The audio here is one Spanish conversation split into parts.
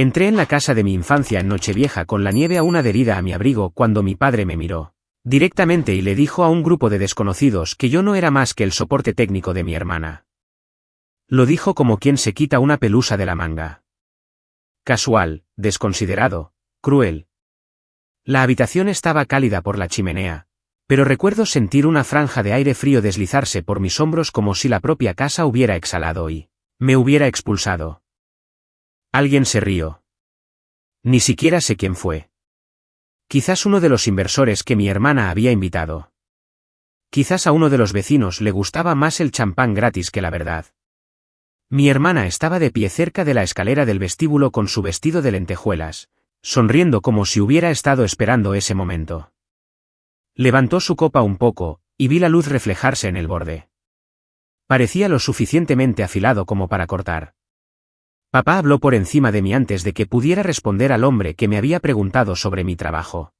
Entré en la casa de mi infancia en Nochevieja con la nieve aún adherida a mi abrigo cuando mi padre me miró directamente y le dijo a un grupo de desconocidos que yo no era más que el soporte técnico de mi hermana. Lo dijo como quien se quita una pelusa de la manga. Casual, desconsiderado, cruel. La habitación estaba cálida por la chimenea, pero recuerdo sentir una franja de aire frío deslizarse por mis hombros como si la propia casa hubiera exhalado y me hubiera expulsado. Alguien se rió. Ni siquiera sé quién fue. Quizás uno de los inversores que mi hermana había invitado. Quizás a uno de los vecinos le gustaba más el champán gratis que la verdad. Mi hermana estaba de pie cerca de la escalera del vestíbulo con su vestido de lentejuelas, sonriendo como si hubiera estado esperando ese momento. Levantó su copa un poco, y vi la luz reflejarse en el borde. Parecía lo suficientemente afilado como para cortar. Papá habló por encima de mí antes de que pudiera responder al hombre que me había preguntado sobre mi trabajo.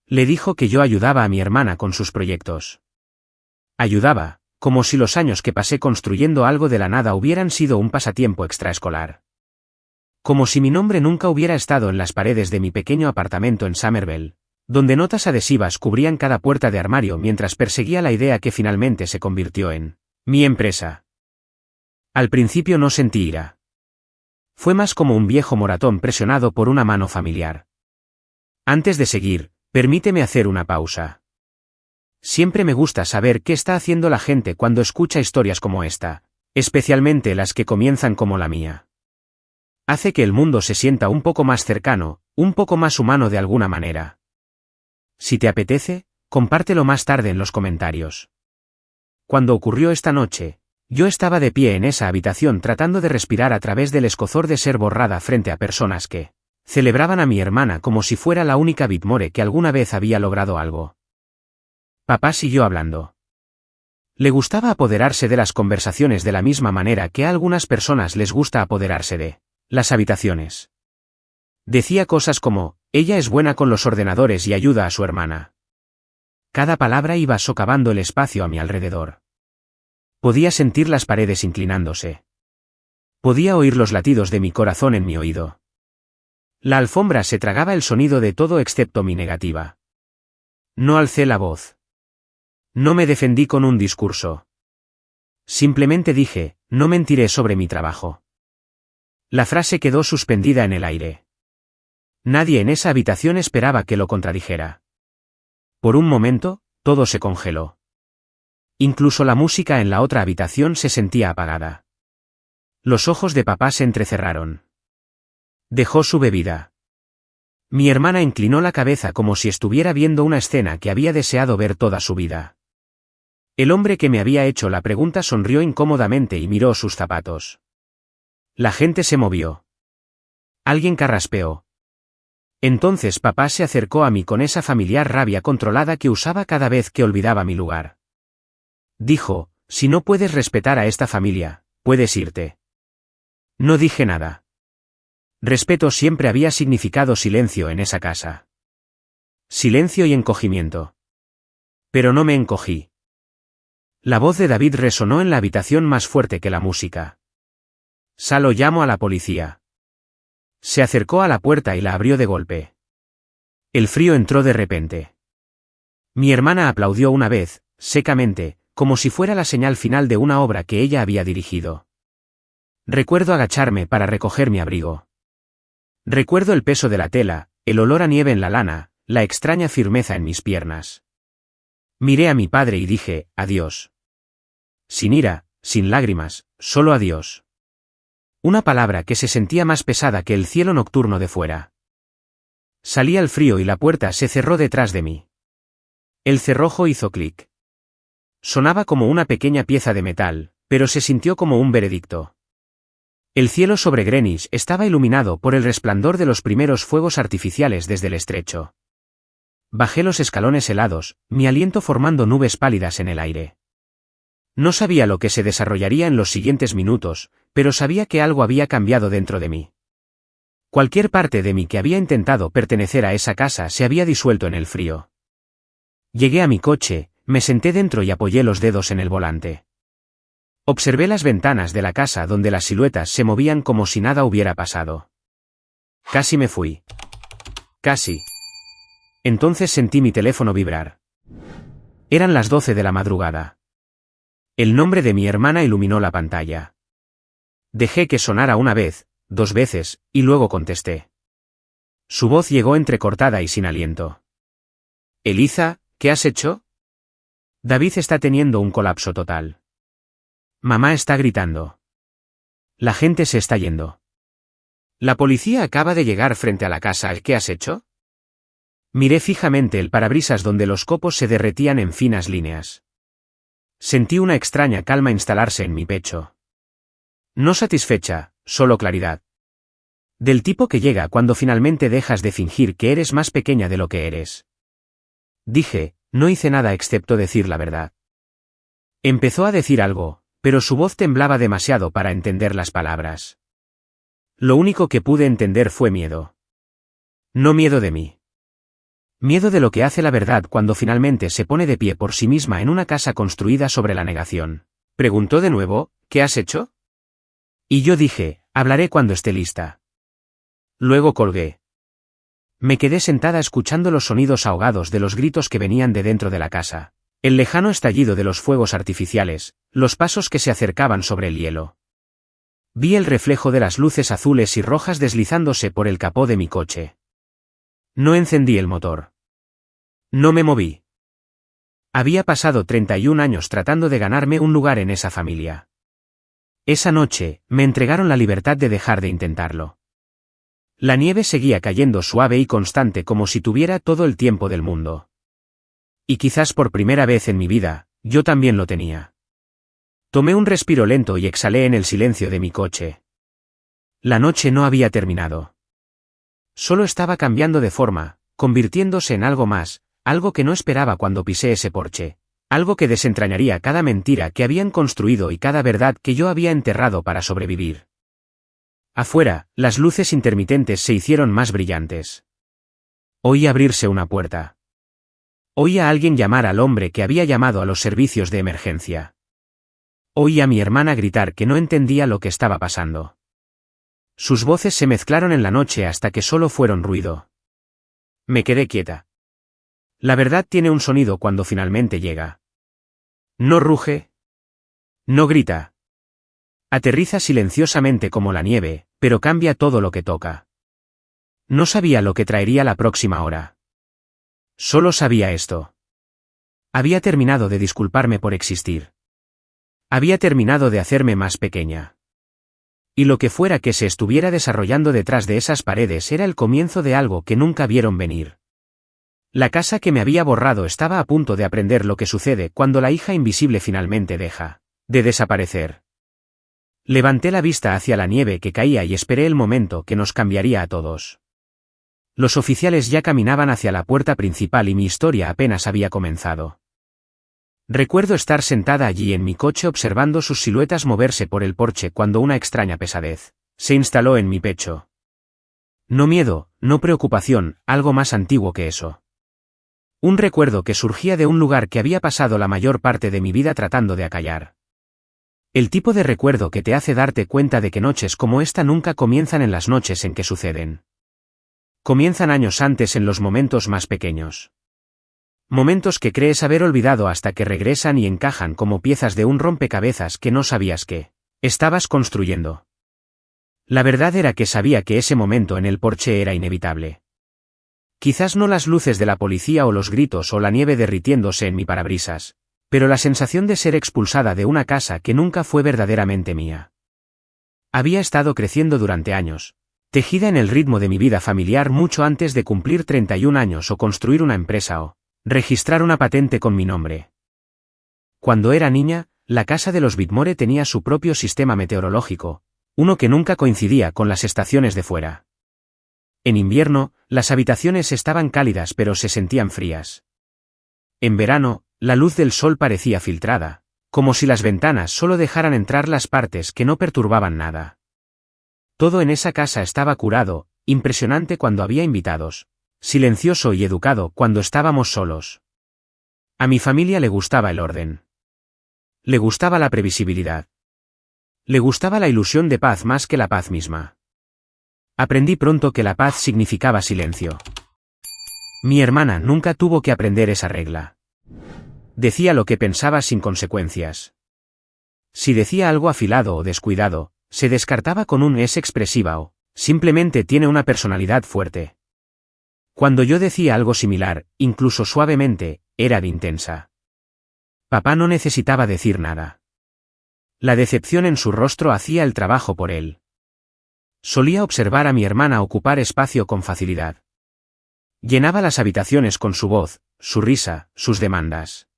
Le dijo que yo ayudaba a mi hermana con sus proyectos. Ayudaba, como si los años que pasé construyendo algo de la nada hubieran sido un pasatiempo extraescolar. Como si mi nombre nunca hubiera estado en las paredes de mi pequeño apartamento en Somerville, donde notas adhesivas cubrían cada puerta de armario mientras perseguía la idea que finalmente se convirtió en mi empresa. Al principio no sentí ira. Fue más como un viejo moratón presionado por una mano familiar. Antes de seguir, permíteme hacer una pausa. Siempre me gusta saber qué está haciendo la gente cuando escucha historias como esta, especialmente las que comienzan como la mía. Hace que el mundo se sienta un poco más cercano, un poco más humano de alguna manera. Si te apetece, compártelo más tarde en los comentarios. Cuando ocurrió esta noche, yo estaba de pie en esa habitación tratando de respirar a través del escozor de ser borrada frente a personas que celebraban a mi hermana como si fuera la única Whitmore que alguna vez había logrado algo. Papá siguió hablando. Le gustaba apoderarse de las conversaciones de la misma manera que a algunas personas les gusta apoderarse de las habitaciones. Decía cosas como, ella es buena con los ordenadores y ayuda a su hermana. Cada palabra iba socavando el espacio a mi alrededor. Podía sentir las paredes inclinándose. Podía oír los latidos de mi corazón en mi oído. La alfombra se tragaba el sonido de todo excepto mi negativa. No alcé la voz. No me defendí con un discurso. Simplemente dije, no mentiré sobre mi trabajo. La frase quedó suspendida en el aire. Nadie en esa habitación esperaba que lo contradijera. Por un momento, todo se congeló. Incluso la música en la otra habitación se sentía apagada. Los ojos de papá se entrecerraron. Dejó su bebida. Mi hermana inclinó la cabeza como si estuviera viendo una escena que había deseado ver toda su vida. El hombre que me había hecho la pregunta sonrió incómodamente y miró sus zapatos. La gente se movió. Alguien carraspeó. Entonces papá se acercó a mí con esa familiar rabia controlada que usaba cada vez que olvidaba mi lugar. Dijo, si no puedes respetar a esta familia, puedes irte. No dije nada. Respeto siempre había significado silencio en esa casa. Silencio y encogimiento. Pero no me encogí. La voz de David resonó en la habitación más fuerte que la música. Salo, llamo a la policía. Se acercó a la puerta y la abrió de golpe. El frío entró de repente. Mi hermana aplaudió una vez, secamente, como si fuera la señal final de una obra que ella había dirigido. Recuerdo agacharme para recoger mi abrigo. Recuerdo el peso de la tela, el olor a nieve en la lana, la extraña firmeza en mis piernas. Miré a mi padre y dije, adiós. Sin ira, sin lágrimas, solo adiós. Una palabra que se sentía más pesada que el cielo nocturno de fuera. Salí al frío y la puerta se cerró detrás de mí. El cerrojo hizo clic. Sonaba como una pequeña pieza de metal, pero se sintió como un veredicto. El cielo sobre Greenwich estaba iluminado por el resplandor de los primeros fuegos artificiales desde el estrecho. Bajé los escalones helados, mi aliento formando nubes pálidas en el aire. No sabía lo que se desarrollaría en los siguientes minutos, pero sabía que algo había cambiado dentro de mí. Cualquier parte de mí que había intentado pertenecer a esa casa se había disuelto en el frío. Llegué a mi coche, me senté dentro y apoyé los dedos en el volante. Observé las ventanas de la casa donde las siluetas se movían como si nada hubiera pasado. Casi me fui. Casi. Entonces sentí mi teléfono vibrar. Eran las 12 de la madrugada. El nombre de mi hermana iluminó la pantalla. Dejé que sonara una vez, 2 veces, y luego contesté. Su voz llegó entrecortada y sin aliento. Eliza, ¿qué has hecho? David está teniendo un colapso total. Mamá está gritando. La gente se está yendo. La policía acaba de llegar frente a la casa. ¿Qué has hecho? Miré fijamente el parabrisas donde los copos se derretían en finas líneas. Sentí una extraña calma instalarse en mi pecho. No satisfecha, solo claridad. Del tipo que llega cuando finalmente dejas de fingir que eres más pequeña de lo que eres. Dije, no hice nada excepto decir la verdad. Empezó a decir algo, pero su voz temblaba demasiado para entender las palabras. Lo único que pude entender fue miedo. No miedo de mí. Miedo de lo que hace la verdad cuando finalmente se pone de pie por sí misma en una casa construida sobre la negación. Preguntó de nuevo, ¿qué has hecho? Y yo dije, hablaré cuando esté lista. Luego colgué. Me quedé sentada escuchando los sonidos ahogados de los gritos que venían de dentro de la casa, el lejano estallido de los fuegos artificiales, los pasos que se acercaban sobre el hielo. Vi el reflejo de las luces azules y rojas deslizándose por el capó de mi coche. No encendí el motor. No me moví. Había pasado 31 años tratando de ganarme un lugar en esa familia. Esa noche, me entregaron la libertad de dejar de intentarlo. La nieve seguía cayendo suave y constante como si tuviera todo el tiempo del mundo. Y quizás por primera vez en mi vida, yo también lo tenía. Tomé un respiro lento y exhalé en el silencio de mi coche. La noche no había terminado. Solo estaba cambiando de forma, convirtiéndose en algo más, algo que no esperaba cuando pisé ese porche, algo que desentrañaría cada mentira que habían construido y cada verdad que yo había enterrado para sobrevivir. Afuera, las luces intermitentes se hicieron más brillantes. Oí abrirse una puerta. Oí a alguien llamar al hombre que había llamado a los servicios de emergencia. Oí a mi hermana gritar que no entendía lo que estaba pasando. Sus voces se mezclaron en la noche hasta que solo fueron ruido. Me quedé quieta. La verdad tiene un sonido cuando finalmente llega. No ruge. No grita. Aterriza silenciosamente como la nieve, pero cambia todo lo que toca. No sabía lo que traería la próxima hora. Solo sabía esto. Había terminado de disculparme por existir. Había terminado de hacerme más pequeña. Y lo que fuera que se estuviera desarrollando detrás de esas paredes era el comienzo de algo que nunca vieron venir. La casa que me había borrado estaba a punto de aprender lo que sucede cuando la hija invisible finalmente deja de desaparecer. Levanté la vista hacia la nieve que caía y esperé el momento que nos cambiaría a todos. Los oficiales ya caminaban hacia la puerta principal y mi historia apenas había comenzado. Recuerdo estar sentada allí en mi coche observando sus siluetas moverse por el porche cuando una extraña pesadez se instaló en mi pecho. No miedo, no preocupación, algo más antiguo que eso. Un recuerdo que surgía de un lugar que había pasado la mayor parte de mi vida tratando de acallar. El tipo de recuerdo que te hace darte cuenta de que noches como esta nunca comienzan en las noches en que suceden. Comienzan años antes en los momentos más pequeños. Momentos que crees haber olvidado hasta que regresan y encajan como piezas de un rompecabezas que no sabías que estabas construyendo. La verdad era que sabía que ese momento en el porche era inevitable. Quizás no las luces de la policía o los gritos o la nieve derritiéndose en mi parabrisas, pero la sensación de ser expulsada de una casa que nunca fue verdaderamente mía. Había estado creciendo durante años, tejida en el ritmo de mi vida familiar mucho antes de cumplir 31 años o construir una empresa o registrar una patente con mi nombre. Cuando era niña, la casa de los Whitmore tenía su propio sistema meteorológico, uno que nunca coincidía con las estaciones de fuera. En invierno, las habitaciones estaban cálidas pero se sentían frías. En verano, la luz del sol parecía filtrada, como si las ventanas solo dejaran entrar las partes que no perturbaban nada. Todo en esa casa estaba curado, impresionante cuando había invitados, silencioso y educado cuando estábamos solos. A mi familia le gustaba el orden. Le gustaba la previsibilidad. Le gustaba la ilusión de paz más que la paz misma. Aprendí pronto que la paz significaba silencio. Mi hermana nunca tuvo que aprender esa regla. Decía lo que pensaba sin consecuencias. Si decía algo afilado o descuidado, se descartaba con un es expresiva o, simplemente tiene una personalidad fuerte. Cuando yo decía algo similar, incluso suavemente, era de intensa. Papá no necesitaba decir nada. La decepción en su rostro hacía el trabajo por él. Solía observar a mi hermana ocupar espacio con facilidad. Llenaba las habitaciones con su voz, su risa, sus demandas.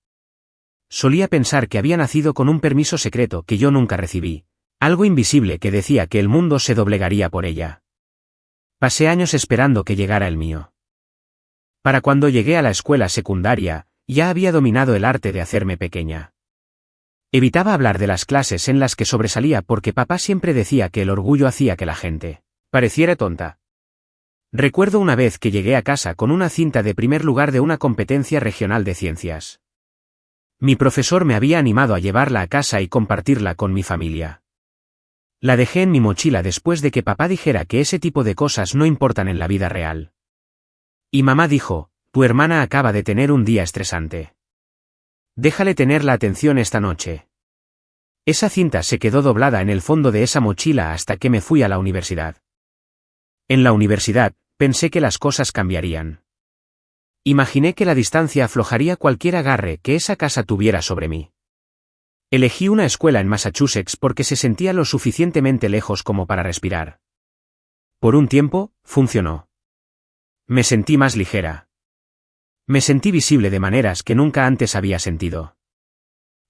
Solía pensar que había nacido con un permiso secreto que yo nunca recibí, algo invisible que decía que el mundo se doblegaría por ella. Pasé años esperando que llegara el mío. Para cuando llegué a la escuela secundaria, ya había dominado el arte de hacerme pequeña. Evitaba hablar de las clases en las que sobresalía porque papá siempre decía que el orgullo hacía que la gente pareciera tonta. Recuerdo una vez que llegué a casa con una cinta de primer lugar de una competencia regional de ciencias. Mi profesor me había animado a llevarla a casa y compartirla con mi familia. La dejé en mi mochila después de que papá dijera que ese tipo de cosas no importan en la vida real. Y mamá dijo, tu hermana acaba de tener un día estresante. Déjale tener la atención esta noche. Esa cinta se quedó doblada en el fondo de esa mochila hasta que me fui a la universidad. En la universidad, pensé que las cosas cambiarían. Imaginé que la distancia aflojaría cualquier agarre que esa casa tuviera sobre mí. Elegí una escuela en Massachusetts porque se sentía lo suficientemente lejos como para respirar. Por un tiempo, funcionó. Me sentí más ligera. Me sentí visible de maneras que nunca antes había sentido.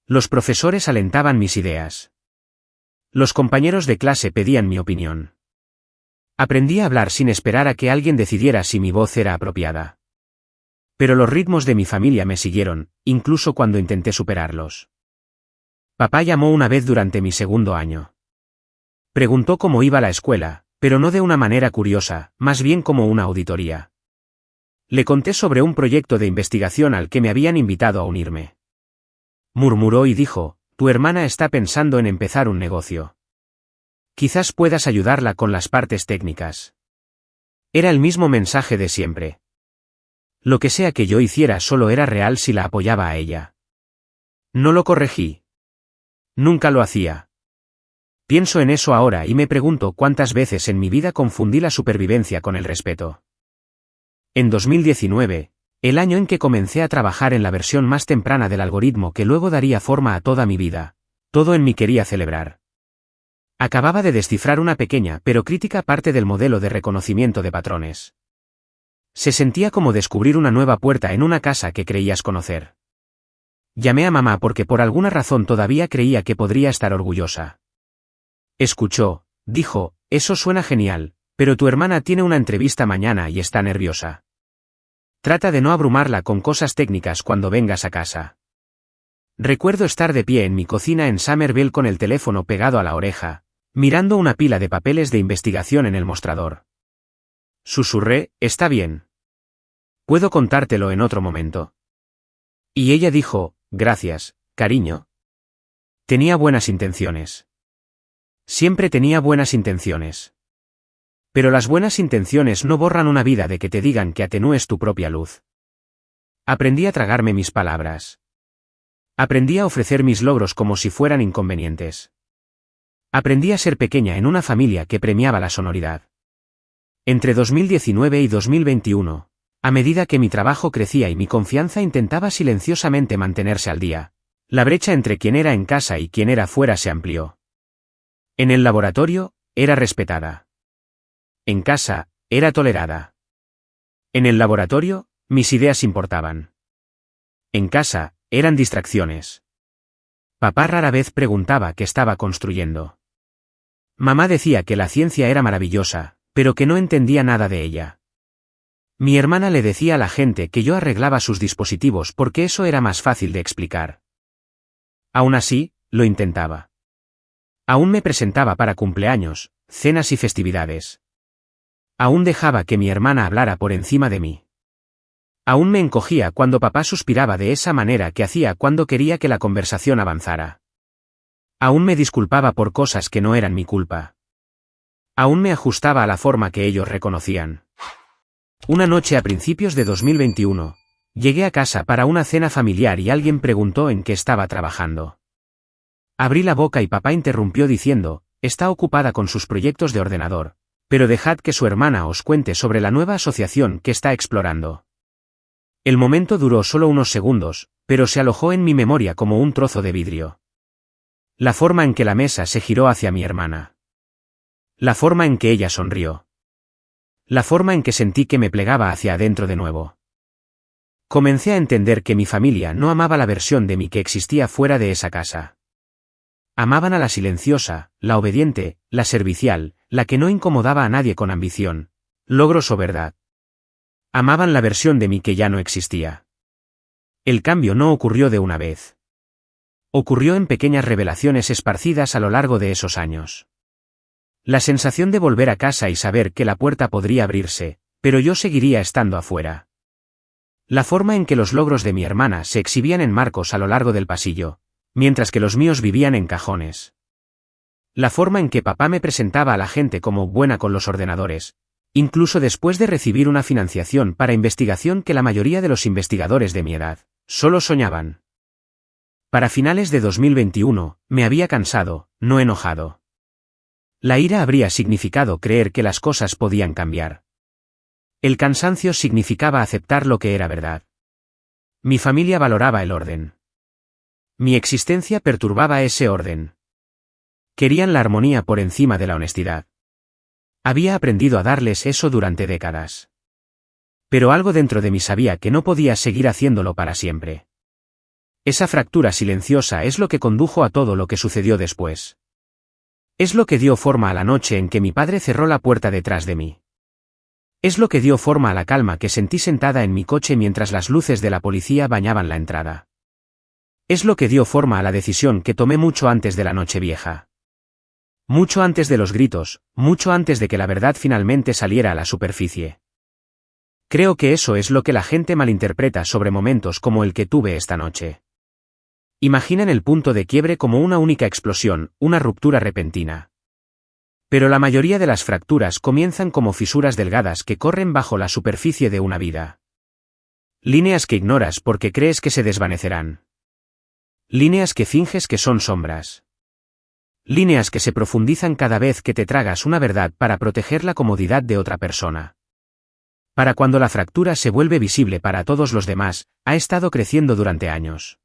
Los profesores alentaban mis ideas. Los compañeros de clase pedían mi opinión. Aprendí a hablar sin esperar a que alguien decidiera si mi voz era apropiada. Pero los ritmos de mi familia me siguieron, incluso cuando intenté superarlos. Papá llamó una vez durante mi segundo año. Preguntó cómo iba la escuela, pero no de una manera curiosa, más bien como una auditoría. Le conté sobre un proyecto de investigación al que me habían invitado a unirme. Murmuró y dijo, tu hermana está pensando en empezar un negocio. Quizás puedas ayudarla con las partes técnicas. Era el mismo mensaje de siempre. Lo que sea que yo hiciera solo era real si la apoyaba a ella. No lo corregí. Nunca lo hacía. Pienso en eso ahora y me pregunto cuántas veces en mi vida confundí la supervivencia con el respeto. En 2019, el año en que comencé a trabajar en la versión más temprana del algoritmo que luego daría forma a toda mi vida, todo en mí quería celebrar. Acababa de descifrar una pequeña pero crítica parte del modelo de reconocimiento de patrones. Se sentía como descubrir una nueva puerta en una casa que creías conocer. Llamé a mamá porque por alguna razón todavía creía que podría estar orgullosa. Escuchó, dijo, eso suena genial, pero tu hermana tiene una entrevista mañana y está nerviosa. Trata de no abrumarla con cosas técnicas cuando vengas a casa. Recuerdo estar de pie en mi cocina en Somerville con el teléfono pegado a la oreja, mirando una pila de papeles de investigación en el mostrador. Susurré, está bien. Puedo contártelo en otro momento. Y ella dijo, gracias, cariño. Tenía buenas intenciones. Siempre tenía buenas intenciones. Pero las buenas intenciones no borran una vida de que te digan que atenúes tu propia luz. Aprendí a tragarme mis palabras. Aprendí a ofrecer mis logros como si fueran inconvenientes. Aprendí a ser pequeña en una familia que premiaba la sonoridad. Entre 2019 y 2021, a medida que mi trabajo crecía y mi confianza intentaba silenciosamente mantenerse al día, la brecha entre quien era en casa y quien era fuera se amplió. En el laboratorio, era respetada. En casa, era tolerada. En el laboratorio, mis ideas importaban. En casa, eran distracciones. Papá rara vez preguntaba qué estaba construyendo. Mamá decía que la ciencia era maravillosa, pero que no entendía nada de ella. Mi hermana le decía a la gente que yo arreglaba sus dispositivos porque eso era más fácil de explicar. Aún así, lo intentaba. Aún me presentaba para cumpleaños, cenas y festividades. Aún dejaba que mi hermana hablara por encima de mí. Aún me encogía cuando papá suspiraba de esa manera que hacía cuando quería que la conversación avanzara. Aún me disculpaba por cosas que no eran mi culpa. Aún me ajustaba a la forma que ellos reconocían. Una noche a principios de 2021, llegué a casa para una cena familiar y alguien preguntó en qué estaba trabajando. Abrí la boca y papá interrumpió diciendo, está ocupada con sus proyectos de ordenador, pero dejad que su hermana os cuente sobre la nueva asociación que está explorando. El momento duró solo unos segundos, pero se alojó en mi memoria como un trozo de vidrio. La forma en que la mesa se giró hacia mi hermana. La forma en que ella sonrió. La forma en que sentí que me plegaba hacia adentro de nuevo. Comencé a entender que mi familia no amaba la versión de mí que existía fuera de esa casa. Amaban a la silenciosa, la obediente, la servicial, la que no incomodaba a nadie con ambición, logros o verdad. Amaban la versión de mí que ya no existía. El cambio no ocurrió de una vez. Ocurrió en pequeñas revelaciones esparcidas a lo largo de esos años. La sensación de volver a casa y saber que la puerta podría abrirse, pero yo seguiría estando afuera. La forma en que los logros de mi hermana se exhibían en marcos a lo largo del pasillo, mientras que los míos vivían en cajones. La forma en que papá me presentaba a la gente como buena con los ordenadores, incluso después de recibir una financiación para investigación que la mayoría de los investigadores de mi edad solo soñaban. Para finales de 2021, me había cansado, no enojado. La ira habría significado creer que las cosas podían cambiar. El cansancio significaba aceptar lo que era verdad. Mi familia valoraba el orden. Mi existencia perturbaba ese orden. Querían la armonía por encima de la honestidad. Había aprendido a darles eso durante décadas. Pero algo dentro de mí sabía que no podía seguir haciéndolo para siempre. Esa fractura silenciosa es lo que condujo a todo lo que sucedió después. Es lo que dio forma a la noche en que mi padre cerró la puerta detrás de mí. Es lo que dio forma a la calma que sentí sentada en mi coche mientras las luces de la policía bañaban la entrada. Es lo que dio forma a la decisión que tomé mucho antes de la Nochevieja. Mucho antes de los gritos, mucho antes de que la verdad finalmente saliera a la superficie. Creo que eso es lo que la gente malinterpreta sobre momentos como el que tuve esta noche. Imaginan el punto de quiebre como una única explosión, una ruptura repentina. Pero la mayoría de las fracturas comienzan como fisuras delgadas que corren bajo la superficie de una vida. Líneas que ignoras porque crees que se desvanecerán. Líneas que finges que son sombras. Líneas que se profundizan cada vez que te tragas una verdad para proteger la comodidad de otra persona. Para cuando la fractura se vuelve visible para todos los demás, ha estado creciendo durante años.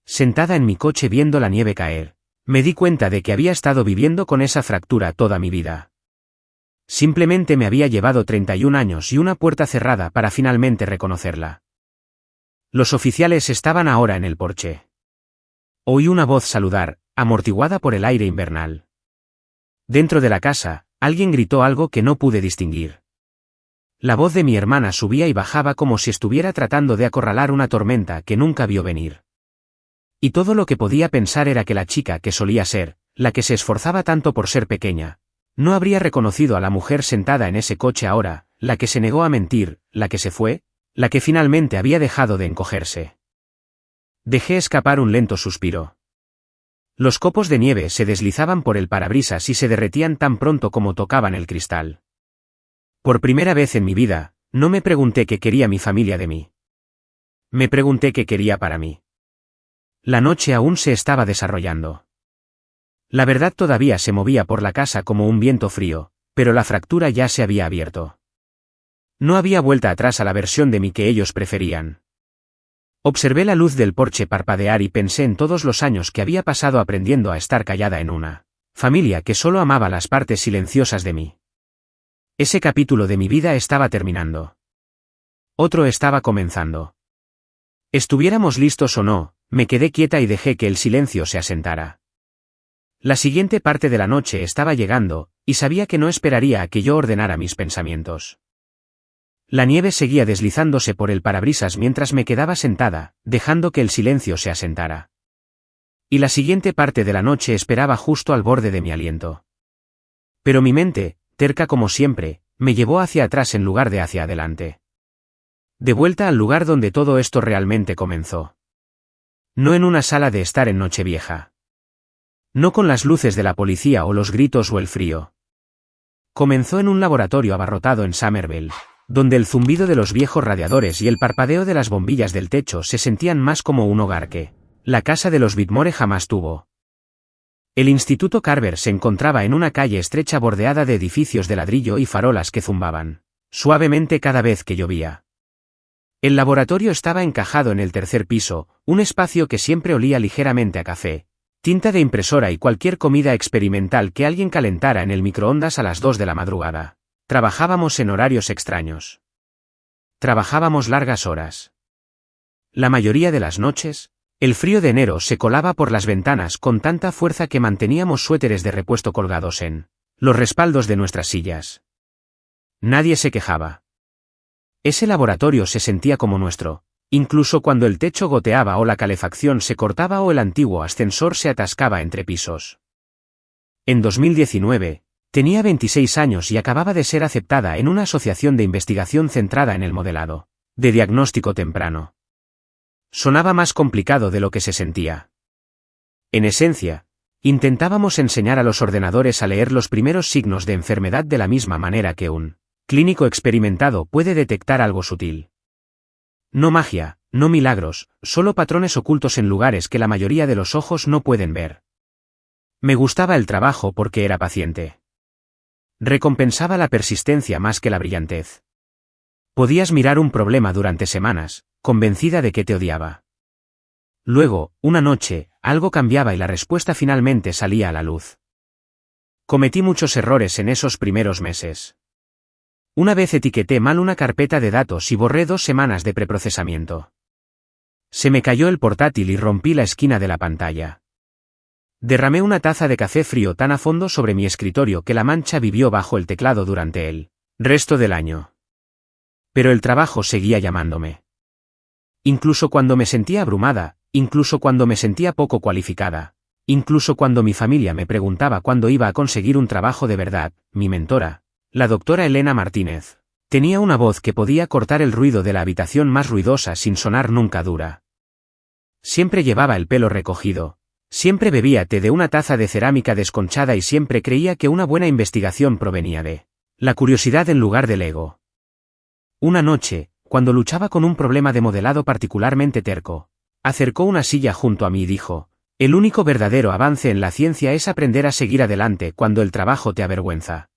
Sentada en mi coche viendo la nieve caer, me di cuenta de que había estado viviendo con esa fractura toda mi vida. Simplemente me había llevado 31 años y una puerta cerrada para finalmente reconocerla. Los oficiales estaban ahora en el porche. Oí una voz saludar, amortiguada por el aire invernal. Dentro de la casa, alguien gritó algo que no pude distinguir. La voz de mi hermana subía y bajaba como si estuviera tratando de acorralar una tormenta que nunca vio venir. Y todo lo que podía pensar era que la chica que solía ser, la que se esforzaba tanto por ser pequeña, no habría reconocido a la mujer sentada en ese coche ahora, la que se negó a mentir, la que se fue, la que finalmente había dejado de encogerse. Dejé escapar un lento suspiro. Los copos de nieve se deslizaban por el parabrisas y se derretían tan pronto como tocaban el cristal. Por primera vez en mi vida, no me pregunté qué quería mi familia de mí. Me pregunté qué quería para mí. La noche aún se estaba desarrollando. La verdad todavía se movía por la casa como un viento frío, pero la fractura ya se había abierto. No había vuelta atrás a la versión de mí que ellos preferían. Observé la luz del porche parpadear y pensé en todos los años que había pasado aprendiendo a estar callada en una familia que solo amaba las partes silenciosas de mí. Ese capítulo de mi vida estaba terminando. Otro estaba comenzando. Estuviéramos listos o no, me quedé quieta y dejé que el silencio se asentara. La siguiente parte de la noche estaba llegando, y sabía que no esperaría a que yo ordenara mis pensamientos. La nieve seguía deslizándose por el parabrisas mientras me quedaba sentada, dejando que el silencio se asentara. Y la siguiente parte de la noche esperaba justo al borde de mi aliento. Pero mi mente, terca como siempre, me llevó hacia atrás en lugar de hacia adelante. De vuelta al lugar donde todo esto realmente comenzó. No en una sala de estar en Nochevieja. No con las luces de la policía o los gritos o el frío. Comenzó en un laboratorio abarrotado en Somerville, donde el zumbido de los viejos radiadores y el parpadeo de las bombillas del techo se sentían más como un hogar que la casa de los Whitmore jamás tuvo. El Instituto Carver se encontraba en una calle estrecha bordeada de edificios de ladrillo y farolas que zumbaban suavemente cada vez que llovía. El laboratorio estaba encajado en el tercer piso, un espacio que siempre olía ligeramente a café, tinta de impresora y cualquier comida experimental que alguien calentara en el microondas a las 2 de la madrugada. Trabajábamos en horarios extraños. Trabajábamos largas horas. La mayoría de las noches, el frío de enero se colaba por las ventanas con tanta fuerza que manteníamos suéteres de repuesto colgados en los respaldos de nuestras sillas. Nadie se quejaba. Ese laboratorio se sentía como nuestro, incluso cuando el techo goteaba o la calefacción se cortaba o el antiguo ascensor se atascaba entre pisos. En 2019, tenía 26 años y acababa de ser aceptada en una asociación de investigación centrada en el modelado de diagnóstico temprano. Sonaba más complicado de lo que se sentía. En esencia, intentábamos enseñar a los ordenadores a leer los primeros signos de enfermedad de la misma manera que un clínico experimentado puede detectar algo sutil. No magia, no milagros, solo patrones ocultos en lugares que la mayoría de los ojos no pueden ver. Me gustaba el trabajo porque era paciente. Recompensaba la persistencia más que la brillantez. Podías mirar un problema durante semanas, convencida de que te odiaba. Luego, una noche, algo cambiaba y la respuesta finalmente salía a la luz. Cometí muchos errores en esos primeros meses. Una vez etiqueté mal una carpeta de datos y borré 2 semanas de preprocesamiento. Se me cayó el portátil y rompí la esquina de la pantalla. Derramé una taza de café frío tan a fondo sobre mi escritorio que la mancha vivió bajo el teclado durante el resto del año. Pero el trabajo seguía llamándome. Incluso cuando me sentía abrumada, incluso cuando me sentía poco cualificada, incluso cuando mi familia me preguntaba cuándo iba a conseguir un trabajo de verdad, mi mentora, la doctora Elena Martínez, tenía una voz que podía cortar el ruido de la habitación más ruidosa sin sonar nunca dura. Siempre llevaba el pelo recogido. Siempre bebía té de una taza de cerámica desconchada y siempre creía que una buena investigación provenía de la curiosidad en lugar del ego. Una noche, cuando luchaba con un problema de modelado particularmente terco, acercó una silla junto a mí y dijo: el único verdadero avance en la ciencia es aprender a seguir adelante cuando el trabajo te avergüenza.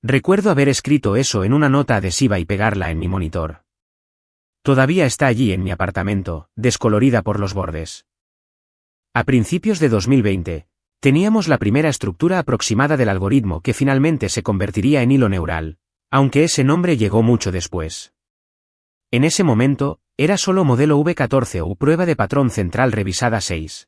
Recuerdo haber escrito eso en una nota adhesiva y pegarla en mi monitor. Todavía está allí en mi apartamento, descolorida por los bordes. A principios de 2020, teníamos la primera estructura aproximada del algoritmo que finalmente se convertiría en hilo neural, aunque ese nombre llegó mucho después. En ese momento, era solo modelo V14 o prueba de patrón central revisada 6.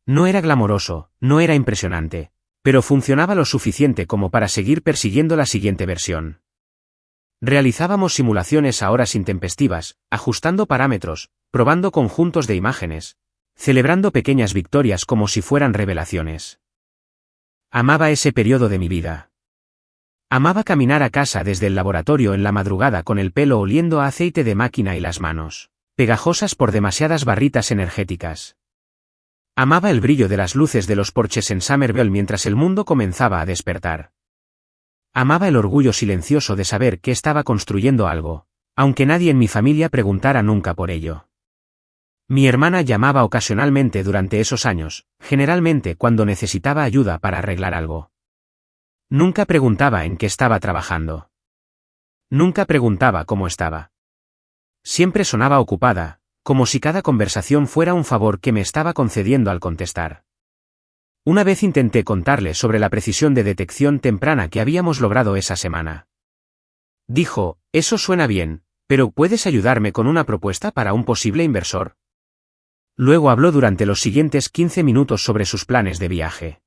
No era glamoroso, no era impresionante, pero funcionaba lo suficiente como para seguir persiguiendo la siguiente versión. Realizábamos simulaciones a horas intempestivas, ajustando parámetros, probando conjuntos de imágenes, celebrando pequeñas victorias como si fueran revelaciones. Amaba ese periodo de mi vida. Amaba caminar a casa desde el laboratorio en la madrugada con el pelo oliendo a aceite de máquina y las manos pegajosas por demasiadas barritas energéticas. Amaba el brillo de las luces de los porches en Somerville mientras el mundo comenzaba a despertar. Amaba el orgullo silencioso de saber que estaba construyendo algo, aunque nadie en mi familia preguntara nunca por ello. Mi hermana llamaba ocasionalmente durante esos años, generalmente cuando necesitaba ayuda para arreglar algo. Nunca preguntaba en qué estaba trabajando. Nunca preguntaba cómo estaba. Siempre sonaba ocupada, como si cada conversación fuera un favor que me estaba concediendo al contestar. Una vez intenté contarle sobre la precisión de detección temprana que habíamos logrado esa semana. Dijo: eso suena bien, pero ¿puedes ayudarme con una propuesta para un posible inversor? Luego habló durante los siguientes 15 minutos sobre sus planes de viaje.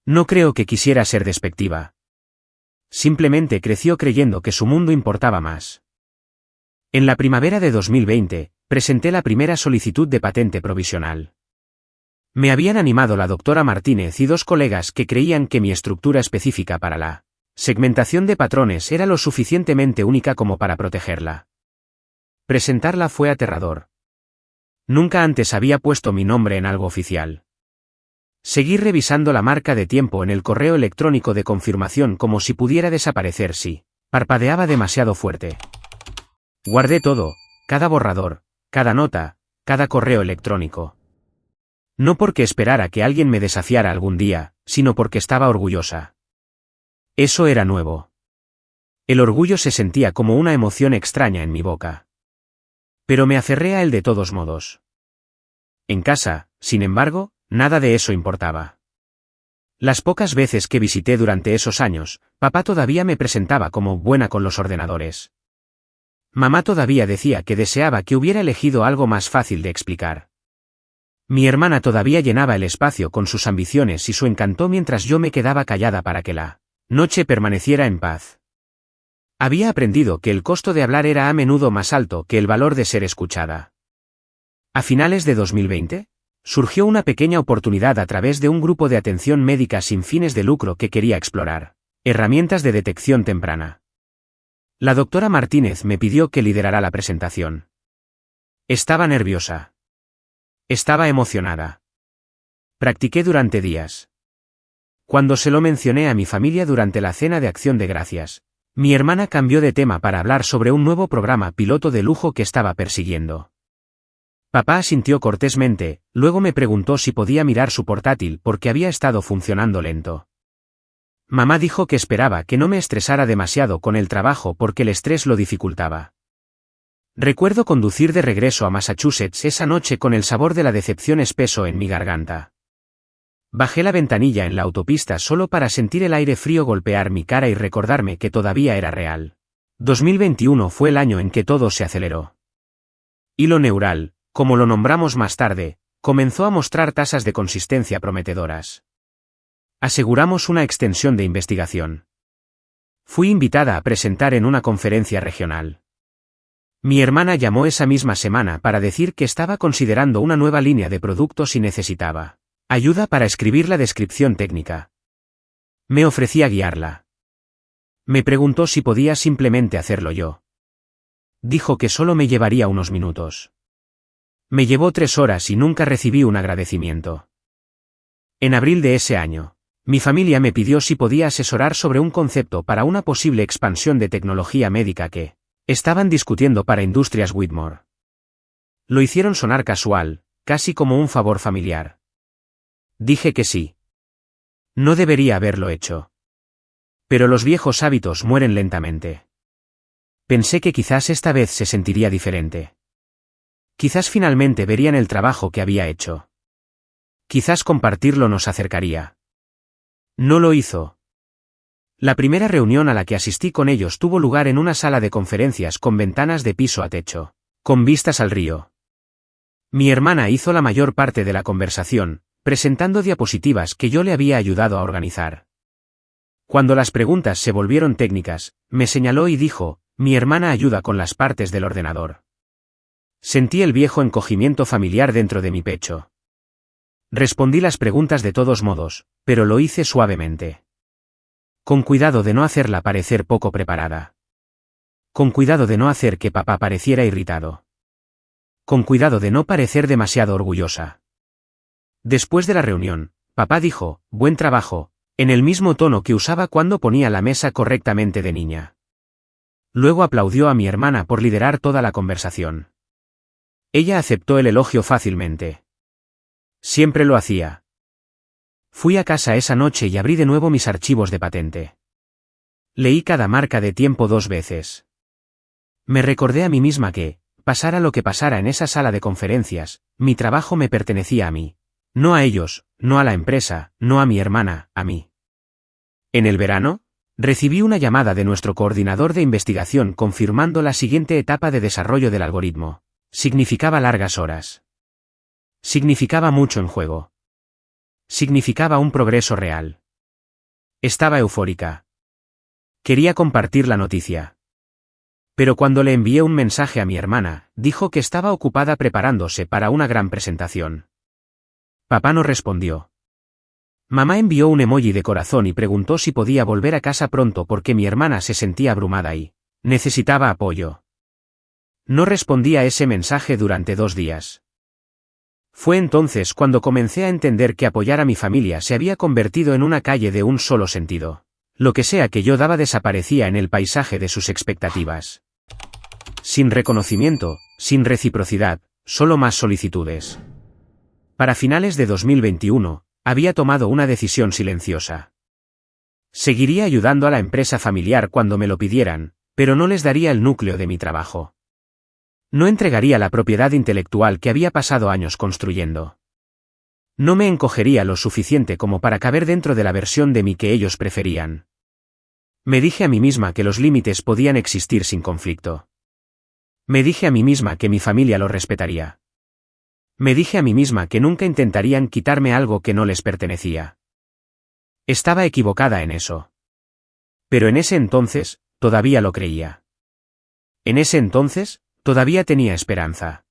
No creo que quisiera ser despectiva. Simplemente creció creyendo que su mundo importaba más. En la primavera de 2020, presenté la primera solicitud de patente provisional. Me habían animado la doctora Martínez y 2 colegas que creían que mi estructura específica para la segmentación de patrones era lo suficientemente única como para protegerla. Presentarla fue aterrador. Nunca antes había puesto mi nombre en algo oficial. Seguí revisando la marca de tiempo en el correo electrónico de confirmación como si pudiera desaparecer si parpadeaba demasiado fuerte. Guardé todo, cada borrador, cada nota, cada correo electrónico. No porque esperara que alguien me desafiara algún día, sino porque estaba orgullosa. Eso era nuevo. El orgullo se sentía como una emoción extraña en mi boca. Pero me aferré a él de todos modos. En casa, sin embargo, nada de eso importaba. Las pocas veces que visité durante esos años, papá todavía me presentaba como buena con los ordenadores. Mamá todavía decía que deseaba que hubiera elegido algo más fácil de explicar. Mi hermana todavía llenaba el espacio con sus ambiciones y su encanto mientras yo me quedaba callada para que la noche permaneciera en paz. Había aprendido que el costo de hablar era a menudo más alto que el valor de ser escuchada. A finales de 2020, surgió una pequeña oportunidad a través de un grupo de atención médica sin fines de lucro que quería explorar herramientas de detección temprana. La doctora Martínez me pidió que liderara la presentación. Estaba nerviosa. Estaba emocionada. Practiqué durante días. Cuando se lo mencioné a mi familia durante la cena de Acción de Gracias, mi hermana cambió de tema para hablar sobre un nuevo programa piloto de lujo que estaba persiguiendo. Papá asintió cortésmente, luego me preguntó si podía mirar su portátil porque había estado funcionando lento. Mamá dijo que esperaba que no me estresara demasiado con el trabajo porque el estrés lo dificultaba. Recuerdo conducir de regreso a Massachusetts esa noche con el sabor de la decepción espeso en mi garganta. Bajé la ventanilla en la autopista solo para sentir el aire frío golpear mi cara y recordarme que todavía era real. 2021 fue el año en que todo se aceleró. Hilo neural, como lo nombramos más tarde, comenzó a mostrar tasas de consistencia prometedoras. Aseguramos una extensión de investigación. Fui invitada a presentar en una conferencia regional. Mi hermana llamó esa misma semana para decir que estaba considerando una nueva línea de productos y necesitaba ayuda para escribir la descripción técnica. Me ofrecí a guiarla. Me preguntó si podía simplemente hacerlo yo. Dijo que solo me llevaría unos minutos. Me llevó 3 horas y nunca recibí un agradecimiento. En abril de ese año, mi familia me pidió si podía asesorar sobre un concepto para una posible expansión de tecnología médica que estaban discutiendo para Industrias Whitmore. Lo hicieron sonar casual, casi como un favor familiar. Dije que sí. No debería haberlo hecho. Pero los viejos hábitos mueren lentamente. Pensé que quizás esta vez se sentiría diferente. Quizás finalmente verían el trabajo que había hecho. Quizás compartirlo nos acercaría. No lo hizo. La primera reunión a la que asistí con ellos tuvo lugar en una sala de conferencias con ventanas de piso a techo, con vistas al río. Mi hermana hizo la mayor parte de la conversación, presentando diapositivas que yo le había ayudado a organizar. Cuando las preguntas se volvieron técnicas, me señaló y dijo, mi hermana ayuda con las partes del ordenador. Sentí el viejo encogimiento familiar dentro de mi pecho. Respondí las preguntas de todos modos, pero lo hice suavemente. Con cuidado de no hacerla parecer poco preparada. Con cuidado de no hacer que papá pareciera irritado. Con cuidado de no parecer demasiado orgullosa. Después de la reunión, papá dijo, buen trabajo, en el mismo tono que usaba cuando ponía la mesa correctamente de niña. Luego aplaudió a mi hermana por liderar toda la conversación. Ella aceptó el elogio fácilmente. Siempre lo hacía. Fui a casa esa noche y abrí de nuevo mis archivos de patente. Leí cada marca de tiempo 2 veces. Me recordé a mí misma que, pasara lo que pasara en esa sala de conferencias, mi trabajo me pertenecía a mí. No a ellos, no a la empresa, no a mi hermana, a mí. En el verano, recibí una llamada de nuestro coordinador de investigación confirmando la siguiente etapa de desarrollo del algoritmo. Significaba largas horas. Significaba mucho en juego. Significaba un progreso real. Estaba eufórica. Quería compartir la noticia. Pero cuando le envié un mensaje a mi hermana, dijo que estaba ocupada preparándose para una gran presentación. Papá no respondió. Mamá envió un emoji de corazón y preguntó si podía volver a casa pronto porque mi hermana se sentía abrumada y necesitaba apoyo. No respondí a ese mensaje durante 2 días. Fue entonces cuando comencé a entender que apoyar a mi familia se había convertido en una calle de un solo sentido. Lo que sea que yo daba desaparecía en el paisaje de sus expectativas. Sin reconocimiento, sin reciprocidad, solo más solicitudes. Para finales de 2021, había tomado una decisión silenciosa. Seguiría ayudando a la empresa familiar cuando me lo pidieran, pero no les daría el núcleo de mi trabajo. No entregaría la propiedad intelectual que había pasado años construyendo. No me encogería lo suficiente como para caber dentro de la versión de mí que ellos preferían. Me dije a mí misma que los límites podían existir sin conflicto. Me dije a mí misma que mi familia lo respetaría. Me dije a mí misma que nunca intentarían quitarme algo que no les pertenecía. Estaba equivocada en eso. Pero en ese entonces, todavía lo creía. En ese entonces, todavía tenía esperanza.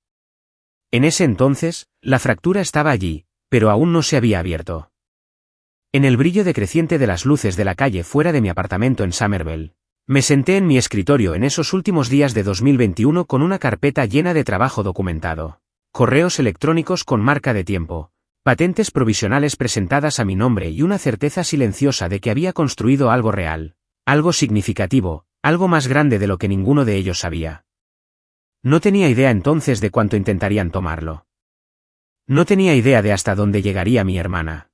En ese entonces, la fractura estaba allí, pero aún no se había abierto. En el brillo decreciente de las luces de la calle fuera de mi apartamento en Somerville, me senté en mi escritorio en esos últimos días de 2021 con una carpeta llena de trabajo documentado, correos electrónicos con marca de tiempo, patentes provisionales presentadas a mi nombre y una certeza silenciosa de que había construido algo real, algo significativo, algo más grande de lo que ninguno de ellos sabía. No tenía idea entonces de cuánto intentarían tomarlo. No tenía idea de hasta dónde llegaría mi hermana.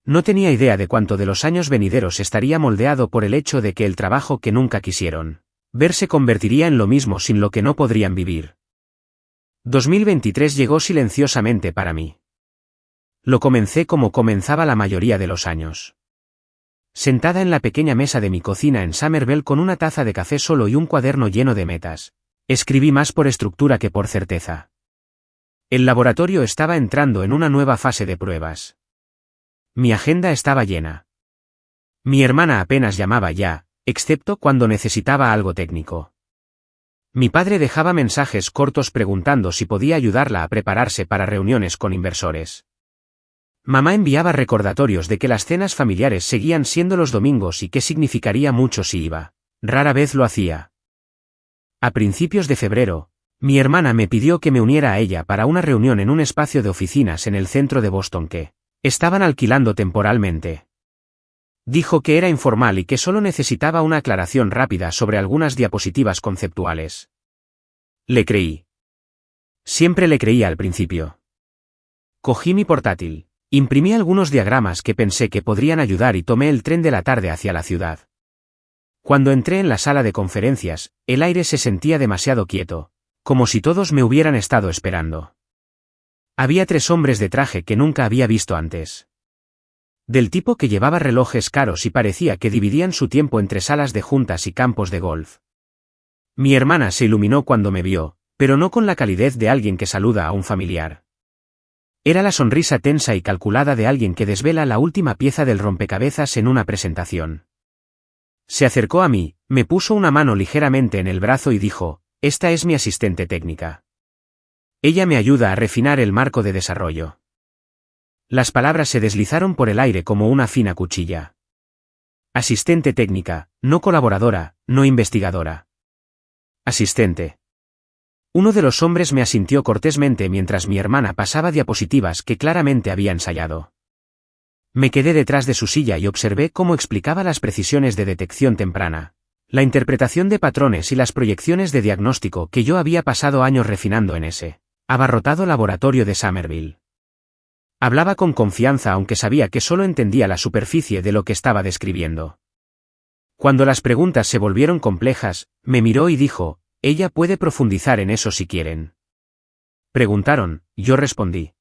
No tenía idea de cuánto de los años venideros estaría moldeado por el hecho de que el trabajo que nunca quisieron ver se convertiría en lo mismo sin lo que no podrían vivir. 2023 llegó silenciosamente para mí. Lo comencé como comenzaba la mayoría de los años. Sentada en la pequeña mesa de mi cocina en Somerville con una taza de café solo y un cuaderno lleno de metas, escribí más por estructura que por certeza. El laboratorio estaba entrando en una nueva fase de pruebas. Mi agenda estaba llena. Mi hermana apenas llamaba ya, excepto cuando necesitaba algo técnico. Mi padre dejaba mensajes cortos preguntando si podía ayudarla a prepararse para reuniones con inversores. Mamá enviaba recordatorios de que las cenas familiares seguían siendo los domingos y que significaría mucho si iba. Rara vez lo hacía. A principios de febrero, mi hermana me pidió que me uniera a ella para una reunión en un espacio de oficinas en el centro de Boston que estaban alquilando temporalmente. Dijo que era informal y que solo necesitaba una aclaración rápida sobre algunas diapositivas conceptuales. Le creí. Siempre le creía al principio. Cogí mi portátil, imprimí algunos diagramas que pensé que podrían ayudar y tomé el tren de la tarde hacia la ciudad. Cuando entré en la sala de conferencias, el aire se sentía demasiado quieto, como si todos me hubieran estado esperando. Había 3 hombres de traje que nunca había visto antes. Del tipo que llevaba relojes caros y parecía que dividían su tiempo entre salas de juntas y campos de golf. Mi hermana se iluminó cuando me vio, pero no con la calidez de alguien que saluda a un familiar. Era la sonrisa tensa y calculada de alguien que desvela la última pieza del rompecabezas en una presentación. Se acercó a mí, me puso una mano ligeramente en el brazo y dijo: «Esta es mi asistente técnica. Ella me ayuda a refinar el marco de desarrollo». Las palabras se deslizaron por el aire como una fina cuchilla. Asistente técnica, no colaboradora, no investigadora. Asistente. Uno de los hombres me asintió cortésmente mientras mi hermana pasaba diapositivas que claramente había ensayado. Me quedé detrás de su silla y observé cómo explicaba las precisiones de detección temprana, la interpretación de patrones y las proyecciones de diagnóstico que yo había pasado años refinando en ese abarrotado laboratorio de Somerville. Hablaba con confianza aunque sabía que solo entendía la superficie de lo que estaba describiendo. Cuando las preguntas se volvieron complejas, me miró y dijo: «Ella puede profundizar en eso si quieren». Preguntaron, yo respondí.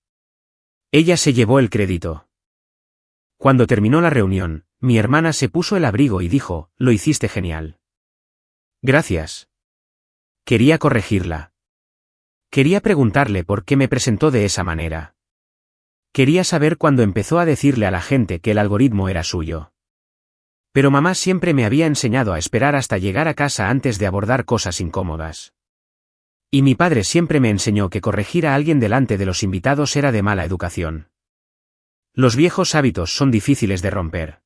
Ella se llevó el crédito. Cuando terminó la reunión, mi hermana se puso el abrigo y dijo: «Lo hiciste genial». Gracias. Quería corregirla. Quería preguntarle por qué me presentó de esa manera. Quería saber cuándo empezó a decirle a la gente que el algoritmo era suyo. Pero mamá siempre me había enseñado a esperar hasta llegar a casa antes de abordar cosas incómodas. Y mi padre siempre me enseñó que corregir a alguien delante de los invitados era de mala educación. Los viejos hábitos son difíciles de romper.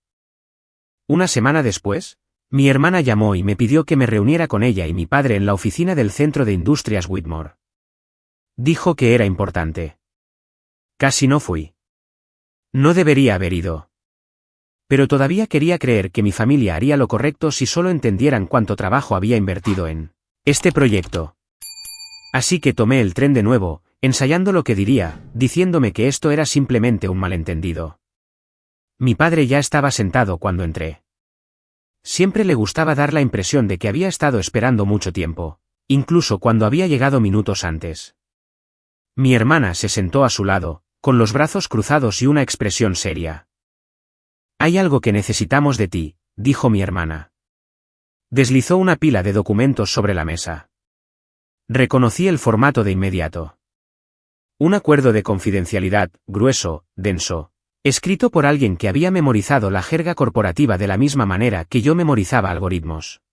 Una semana después, mi hermana llamó y me pidió que me reuniera con ella y mi padre en la oficina del Centro de Industrias Whitmore. Dijo que era importante. Casi no fui. No debería haber ido. Pero todavía quería creer que mi familia haría lo correcto si solo entendieran cuánto trabajo había invertido en este proyecto. Así que tomé el tren de nuevo, ensayando lo que diría, diciéndome que esto era simplemente un malentendido. Mi padre ya estaba sentado cuando entré. Siempre le gustaba dar la impresión de que había estado esperando mucho tiempo, incluso cuando había llegado minutos antes. Mi hermana se sentó a su lado, con los brazos cruzados y una expresión seria. «Hay algo que necesitamos de ti», dijo mi hermana. Deslizó una pila de documentos sobre la mesa. Reconocí el formato de inmediato. Un acuerdo de confidencialidad, grueso, denso, escrito por alguien que había memorizado la jerga corporativa de la misma manera que yo memorizaba algoritmos.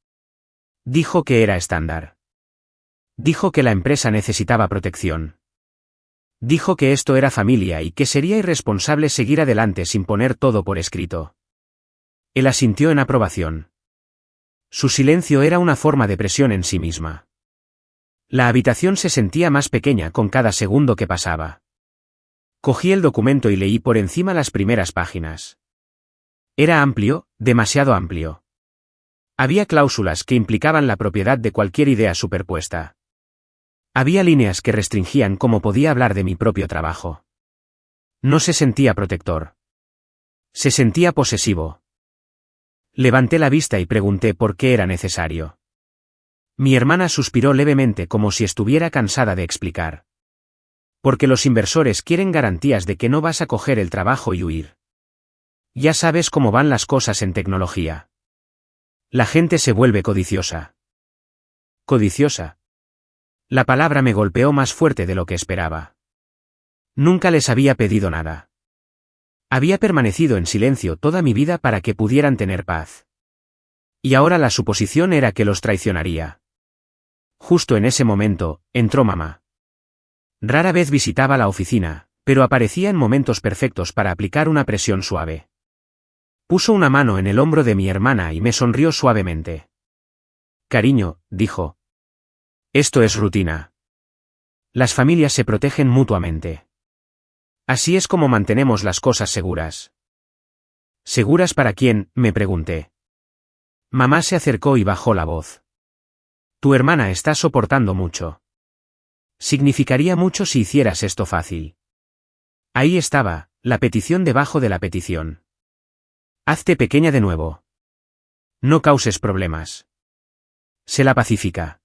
Dijo que era estándar. Dijo que la empresa necesitaba protección. Dijo que esto era familia y que sería irresponsable seguir adelante sin poner todo por escrito. Él asintió en aprobación. Su silencio era una forma de presión en sí misma. La habitación se sentía más pequeña con cada segundo que pasaba. Cogí el documento y leí por encima las primeras páginas. Era amplio, demasiado amplio. Había cláusulas que implicaban la propiedad de cualquier idea superpuesta. Había líneas que restringían cómo podía hablar de mi propio trabajo. No se sentía protector. Se sentía posesivo. Levanté la vista y pregunté por qué era necesario. Mi hermana suspiró levemente como si estuviera cansada de explicar. Porque los inversores quieren garantías de que no vas a coger el trabajo y huir. Ya sabes cómo van las cosas en tecnología. La gente se vuelve codiciosa. Codiciosa. La palabra me golpeó más fuerte de lo que esperaba. Nunca les había pedido nada. Había permanecido en silencio toda mi vida para que pudieran tener paz. Y ahora la suposición era que los traicionaría. Justo en ese momento, entró mamá. Rara vez visitaba la oficina, pero aparecía en momentos perfectos para aplicar una presión suave. Puso una mano en el hombro de mi hermana y me sonrió suavemente. «Cariño», dijo. «Esto es rutina. Las familias se protegen mutuamente. Así es como mantenemos las cosas seguras». «¿Seguras para quién?», me pregunté. Mamá se acercó y bajó la voz. «Tu hermana está soportando mucho. Significaría mucho si hicieras esto fácil». Ahí estaba, la petición debajo de la petición. «Hazte pequeña de nuevo. No causes problemas. Sé la pacífica.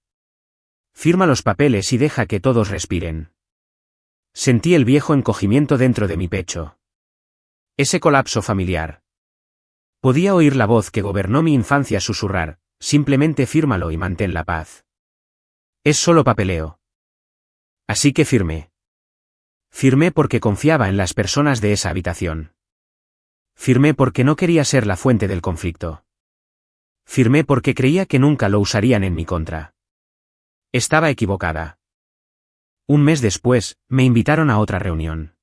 Firma los papeles y deja que todos respiren». Sentí el viejo encogimiento dentro de mi pecho. Ese colapso familiar. Podía oír la voz que gobernó mi infancia susurrar: «Simplemente fírmalo y mantén la paz. Es solo papeleo». Así que firmé. Firmé porque confiaba en las personas de esa habitación. Firmé porque no quería ser la fuente del conflicto. Firmé porque creía que nunca lo usarían en mi contra. Estaba equivocada. Un mes después, me invitaron a otra reunión.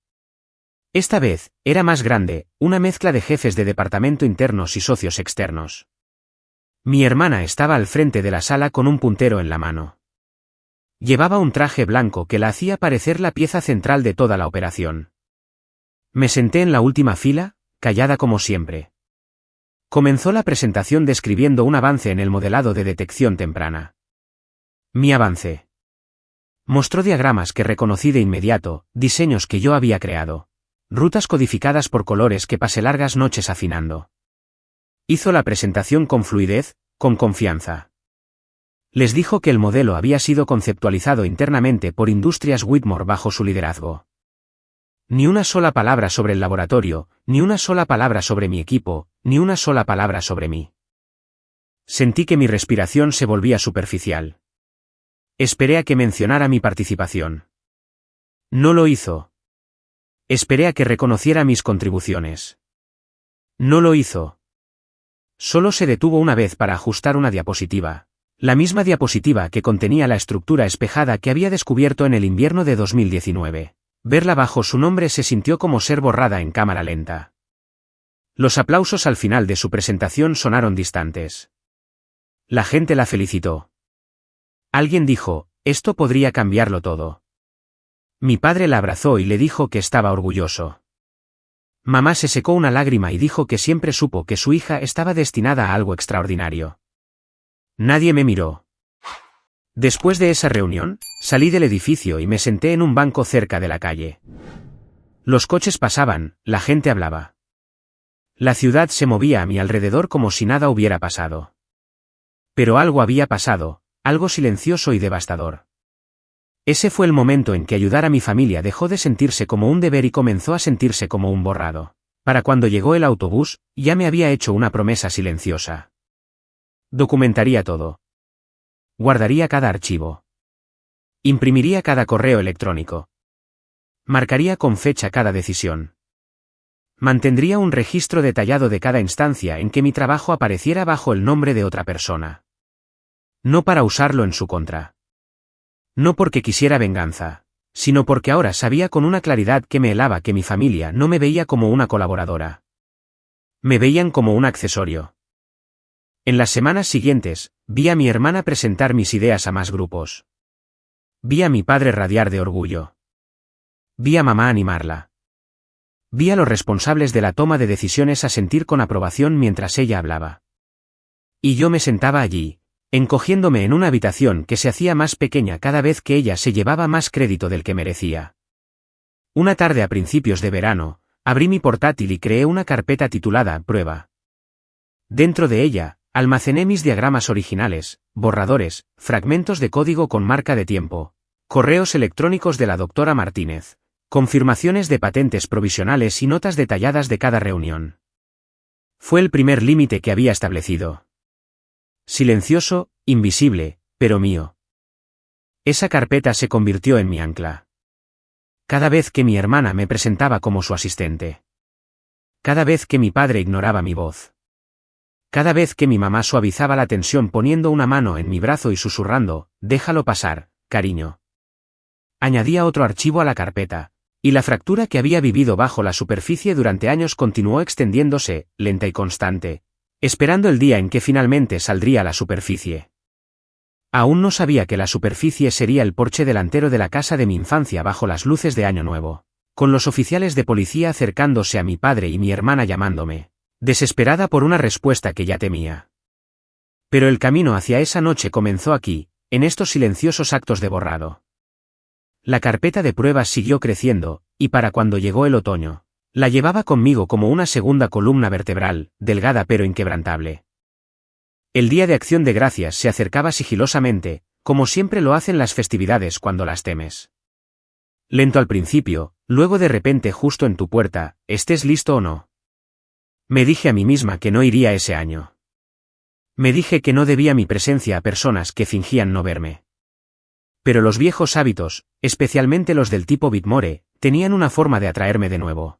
Esta vez, era más grande, una mezcla de jefes de departamento internos y socios externos. Mi hermana estaba al frente de la sala con un puntero en la mano. Llevaba un traje blanco que la hacía parecer la pieza central de toda la operación. Me senté en la última fila, callada como siempre. Comenzó la presentación describiendo un avance en el modelado de detección temprana. Mi avance. Mostró diagramas que reconocí de inmediato, diseños que yo había creado. Rutas codificadas por colores que pasé largas noches afinando. Hizo la presentación con fluidez, con confianza. Les dijo que el modelo había sido conceptualizado internamente por Industrias Whitmore bajo su liderazgo. Ni una sola palabra sobre el laboratorio, ni una sola palabra sobre mi equipo, ni una sola palabra sobre mí. Sentí que mi respiración se volvía superficial. Esperé a que mencionara mi participación. No lo hizo. Esperé a que reconociera mis contribuciones. No lo hizo. Solo se detuvo una vez para ajustar una diapositiva. La misma diapositiva que contenía la estructura espejada que había descubierto en el invierno de 2019. Verla bajo su nombre se sintió como ser borrada en cámara lenta. Los aplausos al final de su presentación sonaron distantes. La gente la felicitó. Alguien dijo: «Esto podría cambiarlo todo». Mi padre la abrazó y le dijo que estaba orgulloso. Mamá se secó una lágrima y dijo que siempre supo que su hija estaba destinada a algo extraordinario. Nadie me miró. Después de esa reunión, salí del edificio y me senté en un banco cerca de la calle. Los coches pasaban, la gente hablaba. La ciudad se movía a mi alrededor como si nada hubiera pasado. Pero algo había pasado, algo silencioso y devastador. Ese fue el momento en que ayudar a mi familia dejó de sentirse como un deber y comenzó a sentirse como un borrado. Para cuando llegó el autobús, ya me había hecho una promesa silenciosa. Documentaría todo. Guardaría cada archivo. Imprimiría cada correo electrónico. Marcaría con fecha cada decisión. Mantendría un registro detallado de cada instancia en que mi trabajo apareciera bajo el nombre de otra persona. No para usarlo en su contra. No porque quisiera venganza, sino porque ahora sabía con una claridad que me helaba que mi familia no me veía como una colaboradora. Me veían como un accesorio. En las semanas siguientes, vi a mi hermana presentar mis ideas a más grupos. Vi a mi padre radiar de orgullo. Vi a mamá animarla. Vi a los responsables de la toma de decisiones asentir con aprobación mientras ella hablaba. Y yo me sentaba allí, encogiéndome en una habitación que se hacía más pequeña cada vez que ella se llevaba más crédito del que merecía. Una tarde a principios de verano, abrí mi portátil y creé una carpeta titulada Prueba. Dentro de ella, almacené mis diagramas originales, borradores, fragmentos de código con marca de tiempo, correos electrónicos de la doctora Martínez, confirmaciones de patentes provisionales y notas detalladas de cada reunión. Fue el primer límite que había establecido. Silencioso, invisible, pero mío. Esa carpeta se convirtió en mi ancla. Cada vez que mi hermana me presentaba como su asistente. Cada vez que mi padre ignoraba mi voz. Cada vez que mi mamá suavizaba la tensión poniendo una mano en mi brazo y susurrando, déjalo pasar, cariño. Añadía otro archivo a la carpeta, y la fractura que había vivido bajo la superficie durante años continuó extendiéndose, lenta y constante, esperando el día en que finalmente saldría a la superficie. Aún no sabía que la superficie sería el porche delantero de la casa de mi infancia bajo las luces de Año Nuevo, con los oficiales de policía acercándose a mi padre y mi hermana llamándome, desesperada por una respuesta que ya temía. Pero el camino hacia esa noche comenzó aquí, en estos silenciosos actos de borrado. La carpeta de pruebas siguió creciendo, y para cuando llegó el otoño, la llevaba conmigo como una segunda columna vertebral, delgada pero inquebrantable. El Día de Acción de Gracias se acercaba sigilosamente, como siempre lo hacen las festividades cuando las temes. Lento al principio, luego de repente justo en tu puerta, estés listo o no. Me dije a mí misma que no iría ese año. Me dije que no debía mi presencia a personas que fingían no verme. Pero los viejos hábitos, especialmente los del tipo Bitmore, tenían una forma de atraerme de nuevo.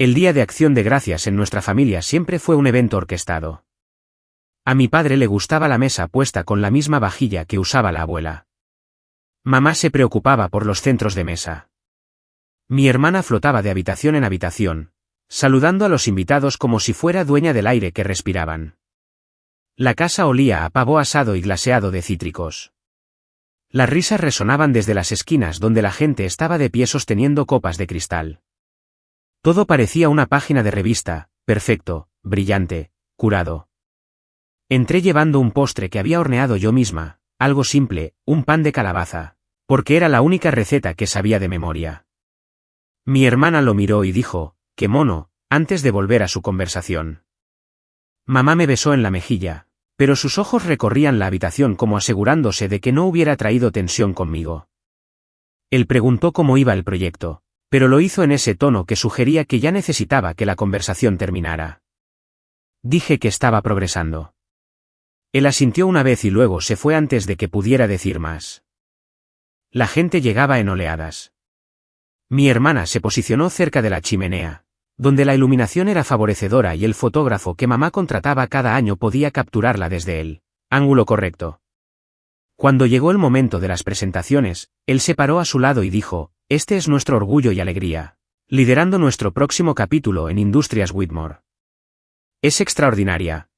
El Día de Acción de Gracias en nuestra familia siempre fue un evento orquestado. A mi padre le gustaba la mesa puesta con la misma vajilla que usaba la abuela. Mamá se preocupaba por los centros de mesa. Mi hermana flotaba de habitación en habitación, saludando a los invitados como si fuera dueña del aire que respiraban. La casa olía a pavo asado y glaseado de cítricos. Las risas resonaban desde las esquinas donde la gente estaba de pie sosteniendo copas de cristal. Todo parecía una página de revista, perfecto, brillante, curado. Entré llevando un postre que había horneado yo misma, algo simple, un pan de calabaza, porque era la única receta que sabía de memoria. Mi hermana lo miró y dijo, «¡Qué mono!», antes de volver a su conversación. Mamá me besó en la mejilla, pero sus ojos recorrían la habitación como asegurándose de que no hubiera traído tensión conmigo. Él preguntó cómo iba el proyecto, pero lo hizo en ese tono que sugería que ya necesitaba que la conversación terminara. Dije que estaba progresando. Él asintió una vez y luego se fue antes de que pudiera decir más. La gente llegaba en oleadas. Mi hermana se posicionó cerca de la chimenea, donde la iluminación era favorecedora y el fotógrafo que mamá contrataba cada año podía capturarla desde el ángulo correcto. Cuando llegó el momento de las presentaciones, él se paró a su lado y dijo, «Este es nuestro orgullo y alegría, liderando nuestro próximo capítulo en Industrias Whitmore. Es extraordinaria».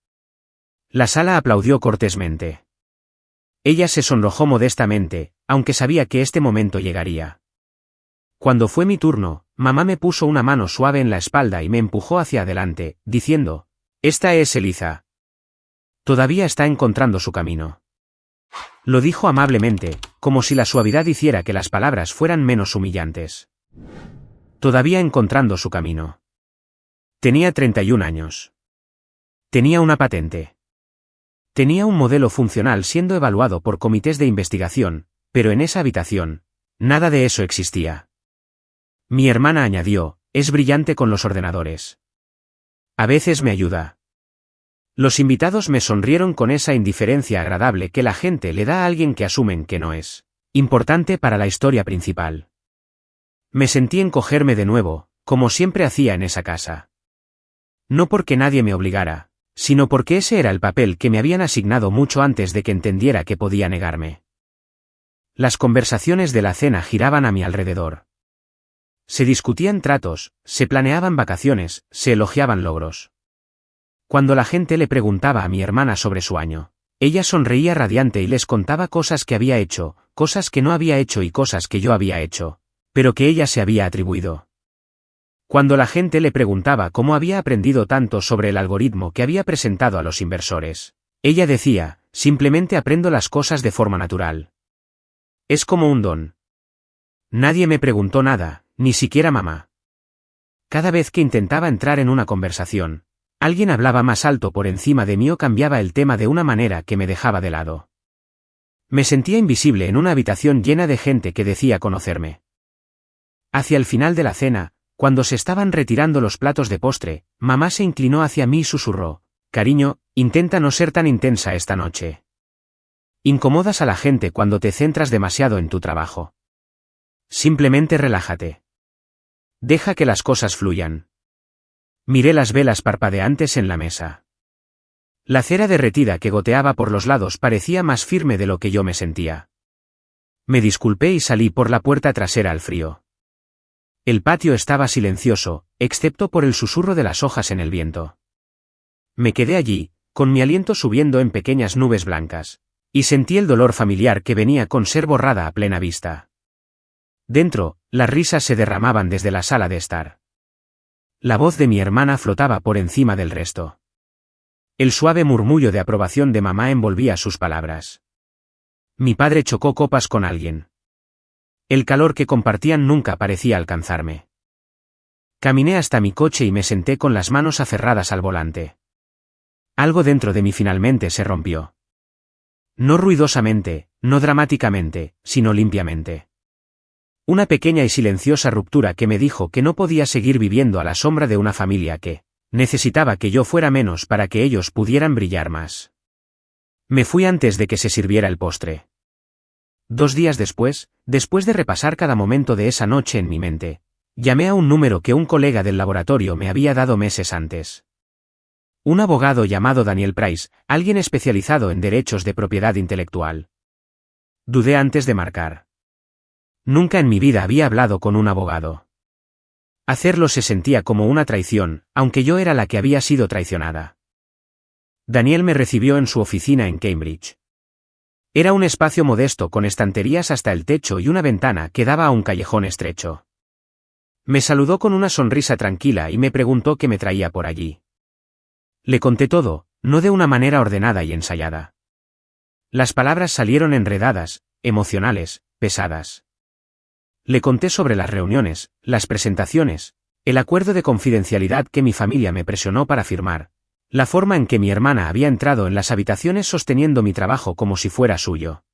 La sala aplaudió cortésmente. Ella se sonrojó modestamente, aunque sabía que este momento llegaría. Cuando fue mi turno, mamá me puso una mano suave en la espalda y me empujó hacia adelante, diciendo: «Esta es Eliza. Todavía está encontrando su camino». Lo dijo amablemente, como si la suavidad hiciera que las palabras fueran menos humillantes. Todavía encontrando su camino. Tenía 31 años. Tenía una patente. Tenía un modelo funcional siendo evaluado por comités de investigación, pero en esa habitación, nada de eso existía. Mi hermana añadió: «Es brillante con los ordenadores. A veces me ayuda». Los invitados me sonrieron con esa indiferencia agradable que la gente le da a alguien que asumen que no es importante para la historia principal. Me sentí encogerme de nuevo, como siempre hacía en esa casa. No porque nadie me obligara, sino porque ese era el papel que me habían asignado mucho antes de que entendiera que podía negarme. Las conversaciones de la cena giraban a mi alrededor. Se discutían tratos, se planeaban vacaciones, se elogiaban logros. Cuando la gente le preguntaba a mi hermana sobre su año, ella sonreía radiante y les contaba cosas que había hecho, cosas que no había hecho y cosas que yo había hecho, pero que ella se había atribuido. Cuando la gente le preguntaba cómo había aprendido tanto sobre el algoritmo que había presentado a los inversores, ella decía: «Simplemente aprendo las cosas de forma natural. Es como un don». Nadie me preguntó nada, ni siquiera mamá. Cada vez que intentaba entrar en una conversación, alguien hablaba más alto por encima de mí o cambiaba el tema de una manera que me dejaba de lado. Me sentía invisible en una habitación llena de gente que decía conocerme. Hacia el final de la cena, cuando se estaban retirando los platos de postre, mamá se inclinó hacia mí y susurró: «Cariño, intenta no ser tan intensa esta noche. Incomodas a la gente cuando te centras demasiado en tu trabajo. Simplemente relájate. Deja que las cosas fluyan». Miré las velas parpadeantes en la mesa. La cera derretida que goteaba por los lados parecía más firme de lo que yo me sentía. Me disculpé y salí por la puerta trasera al frío. El patio estaba silencioso, excepto por el susurro de las hojas en el viento. Me quedé allí, con mi aliento subiendo en pequeñas nubes blancas, y sentí el dolor familiar que venía con ser borrada a plena vista. Dentro, las risas se derramaban desde la sala de estar. La voz de mi hermana flotaba por encima del resto. El suave murmullo de aprobación de mamá envolvía sus palabras. Mi padre chocó copas con alguien. El calor que compartían nunca parecía alcanzarme. Caminé hasta mi coche y me senté con las manos aferradas al volante. Algo dentro de mí finalmente se rompió. No ruidosamente, no dramáticamente, sino limpiamente. Una pequeña y silenciosa ruptura que me dijo que no podía seguir viviendo a la sombra de una familia que necesitaba que yo fuera menos para que ellos pudieran brillar más. Me fui antes de que se sirviera el postre. 2 días después de repasar cada momento de esa noche en mi mente, llamé a un número que un colega del laboratorio me había dado meses antes. Un abogado llamado Daniel Price, alguien especializado en derechos de propiedad intelectual. Dudé antes de marcar. Nunca en mi vida había hablado con un abogado. Hacerlo se sentía como una traición, aunque yo era la que había sido traicionada. Daniel me recibió en su oficina en Cambridge. Era un espacio modesto con estanterías hasta el techo y una ventana que daba a un callejón estrecho. Me saludó con una sonrisa tranquila y me preguntó qué me traía por allí. Le conté todo, no de una manera ordenada y ensayada. Las palabras salieron enredadas, emocionales, pesadas. Le conté sobre las reuniones, las presentaciones, el acuerdo de confidencialidad que mi familia me presionó para firmar, la forma en que mi hermana había entrado en las habitaciones sosteniendo mi trabajo como si fuera suyo.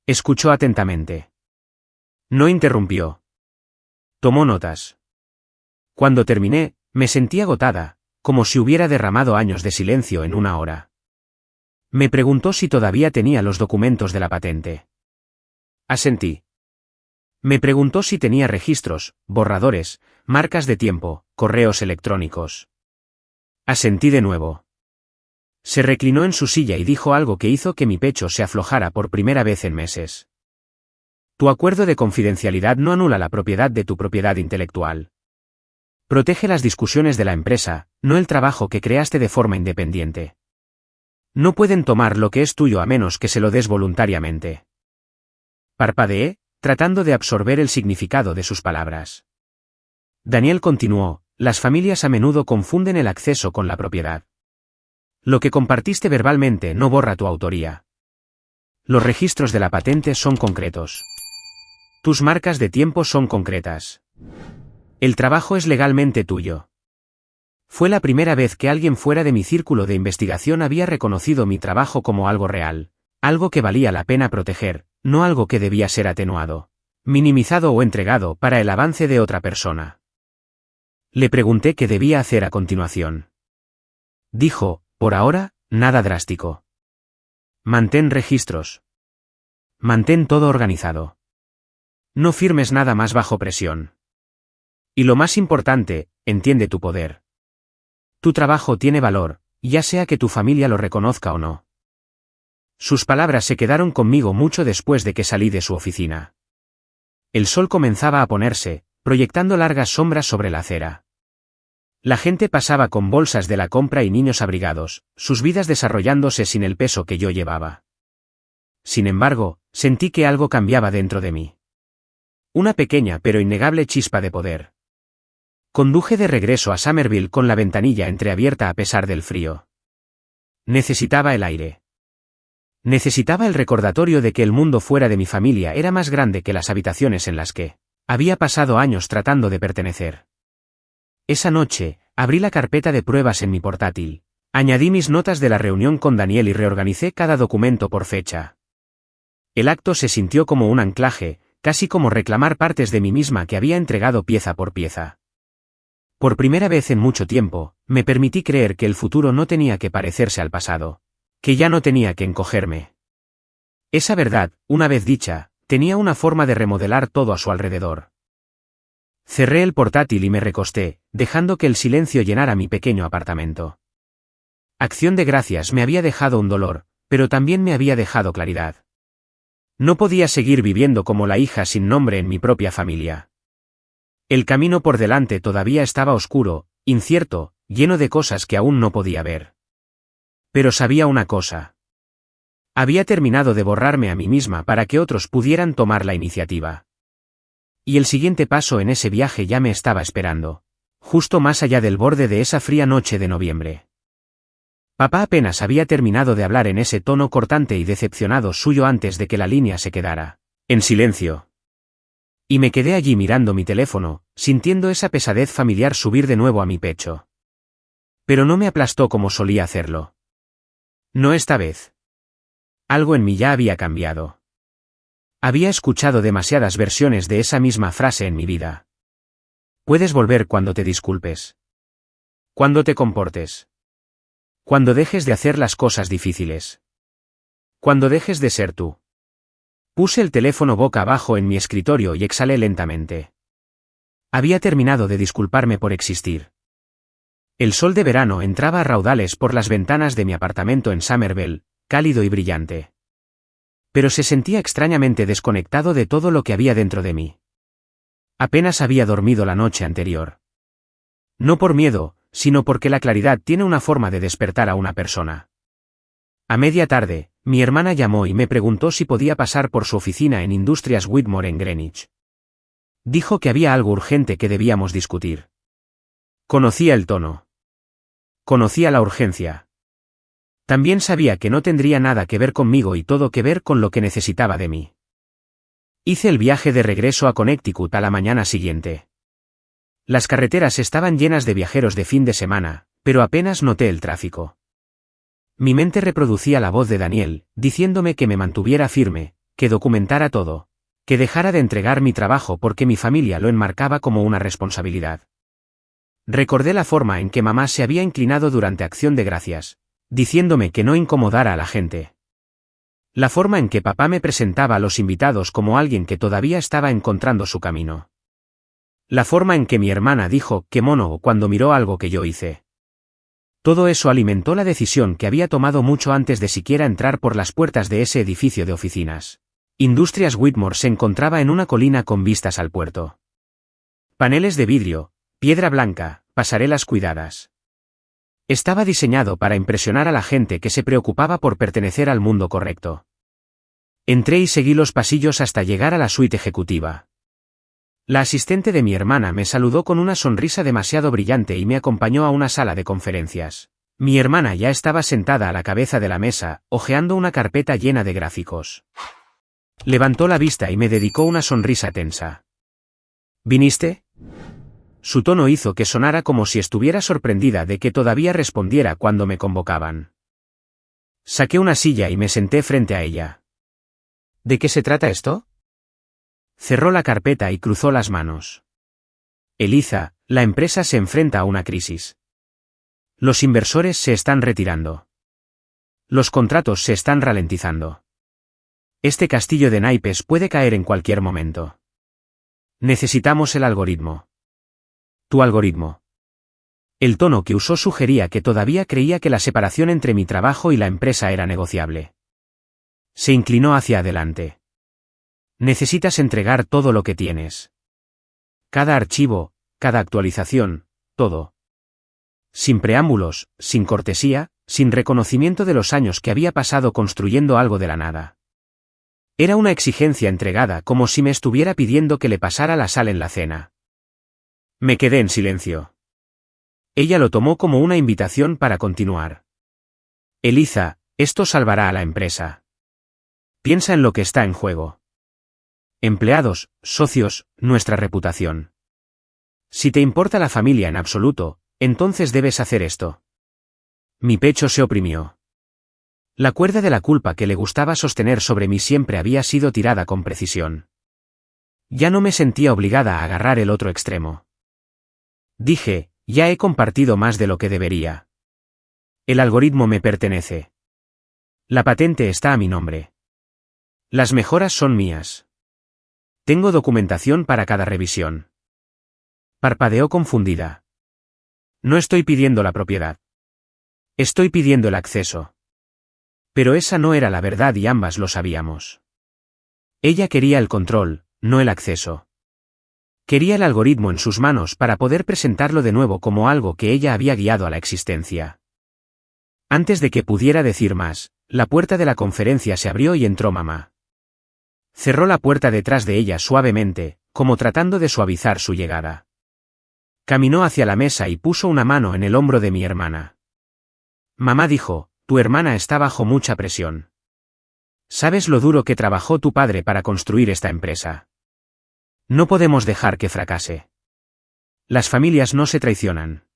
Escuchó atentamente. No interrumpió. Tomó notas. Cuando terminé, me sentí agotada, como si hubiera derramado años de silencio en una hora. Me preguntó si todavía tenía los documentos de la patente. Asentí. Me preguntó si tenía registros, borradores, marcas de tiempo, correos electrónicos. Asentí de nuevo. Se reclinó en su silla y dijo algo que hizo que mi pecho se aflojara por primera vez en meses. Tu acuerdo de confidencialidad no anula la propiedad de tu propiedad intelectual. Protege las discusiones de la empresa, no el trabajo que creaste de forma independiente. No pueden tomar lo que es tuyo a menos que se lo des voluntariamente. Parpadeé, tratando de absorber el significado de sus palabras. Daniel continuó: las familias a menudo confunden el acceso con la propiedad. Lo que compartiste verbalmente no borra tu autoría. Los registros de la patente son concretos. Tus marcas de tiempo son concretas. El trabajo es legalmente tuyo. Fue la primera vez que alguien fuera de mi círculo de investigación había reconocido mi trabajo como algo real, algo que valía la pena proteger, no algo que debía ser atenuado, minimizado o entregado para el avance de otra persona. Le pregunté qué debía hacer a continuación. Dijo: por ahora, nada drástico. Mantén registros. Mantén todo organizado. No firmes nada más bajo presión. Y lo más importante, entiende tu poder. Tu trabajo tiene valor, ya sea que tu familia lo reconozca o no. Sus palabras se quedaron conmigo mucho después de que salí de su oficina. El sol comenzaba a ponerse, proyectando largas sombras sobre la acera. La gente pasaba con bolsas de la compra y niños abrigados, sus vidas desarrollándose sin el peso que yo llevaba. Sin embargo, sentí que algo cambiaba dentro de mí. Una pequeña pero innegable chispa de poder. Conduje de regreso a Summerville con la ventanilla entreabierta a pesar del frío. Necesitaba el aire. Necesitaba el recordatorio de que el mundo fuera de mi familia era más grande que las habitaciones en las que había pasado años tratando de pertenecer. Esa noche, abrí la carpeta de pruebas en mi portátil, añadí mis notas de la reunión con Daniel y reorganicé cada documento por fecha. El acto se sintió como un anclaje, casi como reclamar partes de mí misma que había entregado pieza por pieza. Por primera vez en mucho tiempo, me permití creer que el futuro no tenía que parecerse al pasado, que ya no tenía que encogerme. Esa verdad, una vez dicha, tenía una forma de remodelar todo a su alrededor. Cerré el portátil y me recosté, dejando que el silencio llenara mi pequeño apartamento. Acción de Gracias me había dejado un dolor, pero también me había dejado claridad. No podía seguir viviendo como la hija sin nombre en mi propia familia. El camino por delante todavía estaba oscuro, incierto, lleno de cosas que aún no podía ver. Pero sabía una cosa. Había terminado de borrarme a mí misma para que otros pudieran tomar la iniciativa. Y el siguiente paso en ese viaje ya me estaba esperando, justo más allá del borde de esa fría noche de noviembre. Papá apenas había terminado de hablar en ese tono cortante y decepcionado suyo antes de que la línea se quedara en silencio. Y me quedé allí mirando mi teléfono, sintiendo esa pesadez familiar subir de nuevo a mi pecho. Pero no me aplastó como solía hacerlo. No esta vez. Algo en mí ya había cambiado. Había escuchado demasiadas versiones de esa misma frase en mi vida. Puedes volver cuando te disculpes. Cuando te comportes. Cuando dejes de hacer las cosas difíciles. Cuando dejes de ser tú. Puse el teléfono boca abajo en mi escritorio y exhalé lentamente. Había terminado de disculparme por existir. El sol de verano entraba a raudales por las ventanas de mi apartamento en Summerville, cálido y brillante. Pero se sentía extrañamente desconectado de todo lo que había dentro de mí. Apenas había dormido la noche anterior. No por miedo, sino porque la claridad tiene una forma de despertar a una persona. A media tarde, mi hermana llamó y me preguntó si podía pasar por su oficina en Industrias Whitmore en Greenwich. Dijo que había algo urgente que debíamos discutir. Conocía el tono. Conocía la urgencia. También sabía que no tendría nada que ver conmigo y todo que ver con lo que necesitaba de mí. Hice el viaje de regreso a Connecticut a la mañana siguiente. Las carreteras estaban llenas de viajeros de fin de semana, pero apenas noté el tráfico. Mi mente reproducía la voz de Daniel, diciéndome que me mantuviera firme, que documentara todo, que dejara de entregar mi trabajo porque mi familia lo enmarcaba como una responsabilidad. Recordé la forma en que mamá se había inclinado durante Acción de Gracias, diciéndome que no incomodara a la gente. La forma en que papá me presentaba a los invitados como alguien que todavía estaba encontrando su camino. La forma en que mi hermana dijo "qué mono" cuando miró algo que yo hice. Todo eso alimentó la decisión que había tomado mucho antes de siquiera entrar por las puertas de ese edificio de oficinas. Industrias Whitmore se encontraba en una colina con vistas al puerto. Paneles de vidrio, piedra blanca, pasarelas cuidadas. Estaba diseñado para impresionar a la gente que se preocupaba por pertenecer al mundo correcto. Entré y seguí los pasillos hasta llegar a la suite ejecutiva. La asistente de mi hermana me saludó con una sonrisa demasiado brillante y me acompañó a una sala de conferencias. Mi hermana ya estaba sentada a la cabeza de la mesa, hojeando una carpeta llena de gráficos. Levantó la vista y me dedicó una sonrisa tensa. ¿Viniste? Su tono hizo que sonara como si estuviera sorprendida de que todavía respondiera cuando me convocaban. Saqué una silla y me senté frente a ella. ¿De qué se trata esto? Cerró la carpeta y cruzó las manos. Eliza, la empresa se enfrenta a una crisis. Los inversores se están retirando. Los contratos se están ralentizando. Este castillo de naipes puede caer en cualquier momento. Necesitamos el algoritmo. Tu algoritmo. El tono que usó sugería que todavía creía que la separación entre mi trabajo y la empresa era negociable. Se inclinó hacia adelante. Necesitas entregar todo lo que tienes. Cada archivo, cada actualización, todo. Sin preámbulos, sin cortesía, sin reconocimiento de los años que había pasado construyendo algo de la nada. Era una exigencia entregada como si me estuviera pidiendo que le pasara la sal en la cena. Me quedé en silencio. Ella lo tomó como una invitación para continuar. Eliza, esto salvará a la empresa. Piensa en lo que está en juego. Empleados, socios, nuestra reputación. Si te importa la familia en absoluto, entonces debes hacer esto. Mi pecho se oprimió. La cuerda de la culpa que le gustaba sostener sobre mí siempre había sido tirada con precisión. Ya no me sentía obligada a agarrar el otro extremo. Dije, ya he compartido más de lo que debería. El algoritmo me pertenece. La patente está a mi nombre. Las mejoras son mías. Tengo documentación para cada revisión. Parpadeó confundida. No estoy pidiendo la propiedad. Estoy pidiendo el acceso. Pero esa no era la verdad y ambas lo sabíamos. Ella quería el control, no el acceso. Quería el algoritmo en sus manos para poder presentarlo de nuevo como algo que ella había guiado a la existencia. Antes de que pudiera decir más, la puerta de la conferencia se abrió y entró mamá. Cerró la puerta detrás de ella suavemente, como tratando de suavizar su llegada. Caminó hacia la mesa y puso una mano en el hombro de mi hermana. Mamá dijo, tu hermana está bajo mucha presión. ¿Sabes lo duro que trabajó tu padre para construir esta empresa? No podemos dejar que fracase. Las familias no se traicionan.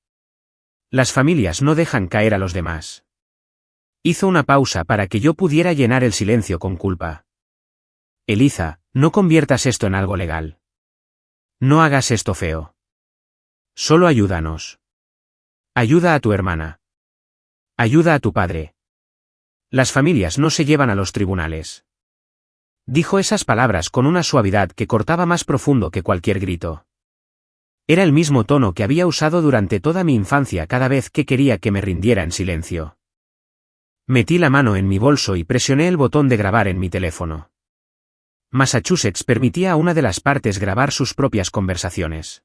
Las familias no dejan caer a los demás. Hizo una pausa para que yo pudiera llenar el silencio con culpa. Eliza, no conviertas esto en algo legal. No hagas esto feo. Solo ayúdanos. Ayuda a tu hermana. Ayuda a tu padre. Las familias no se llevan a los tribunales. Dijo esas palabras con una suavidad que cortaba más profundo que cualquier grito. Era el mismo tono que había usado durante toda mi infancia cada vez que quería que me rindiera en silencio. Metí la mano en mi bolso y presioné el botón de grabar en mi teléfono. Massachusetts permitía a una de las partes grabar sus propias conversaciones.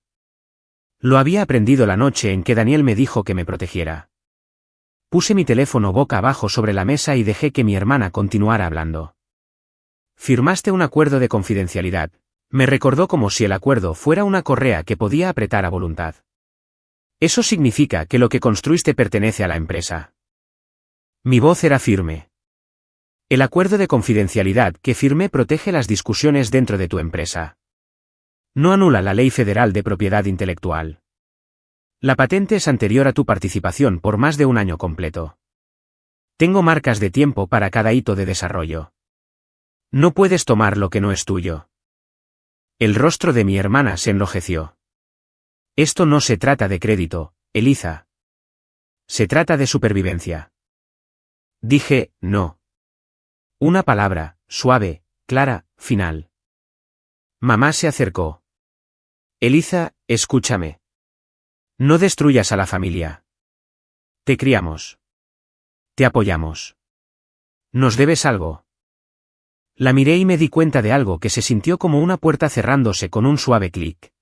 Lo había aprendido la noche en que Daniel me dijo que me protegiera. Puse mi teléfono boca abajo sobre la mesa y dejé que mi hermana continuara hablando. Firmaste un acuerdo de confidencialidad. Me recordó como si el acuerdo fuera una correa que podía apretar a voluntad. Eso significa que lo que construiste pertenece a la empresa. Mi voz era firme. El acuerdo de confidencialidad que firmé protege las discusiones dentro de tu empresa. No anula la ley federal de propiedad intelectual. La patente es anterior a tu participación por más de un año completo. Tengo marcas de tiempo para cada hito de desarrollo. No puedes tomar lo que no es tuyo. El rostro de mi hermana se enrojeció. Esto no se trata de crédito, Eliza. Se trata de supervivencia. Dije, no. Una palabra, suave, clara, final. Mamá se acercó. Eliza, escúchame. No destruyas a la familia. Te criamos. Te apoyamos. ¿Nos debes algo? La miré y me di cuenta de algo que se sintió como una puerta cerrándose con un suave clic.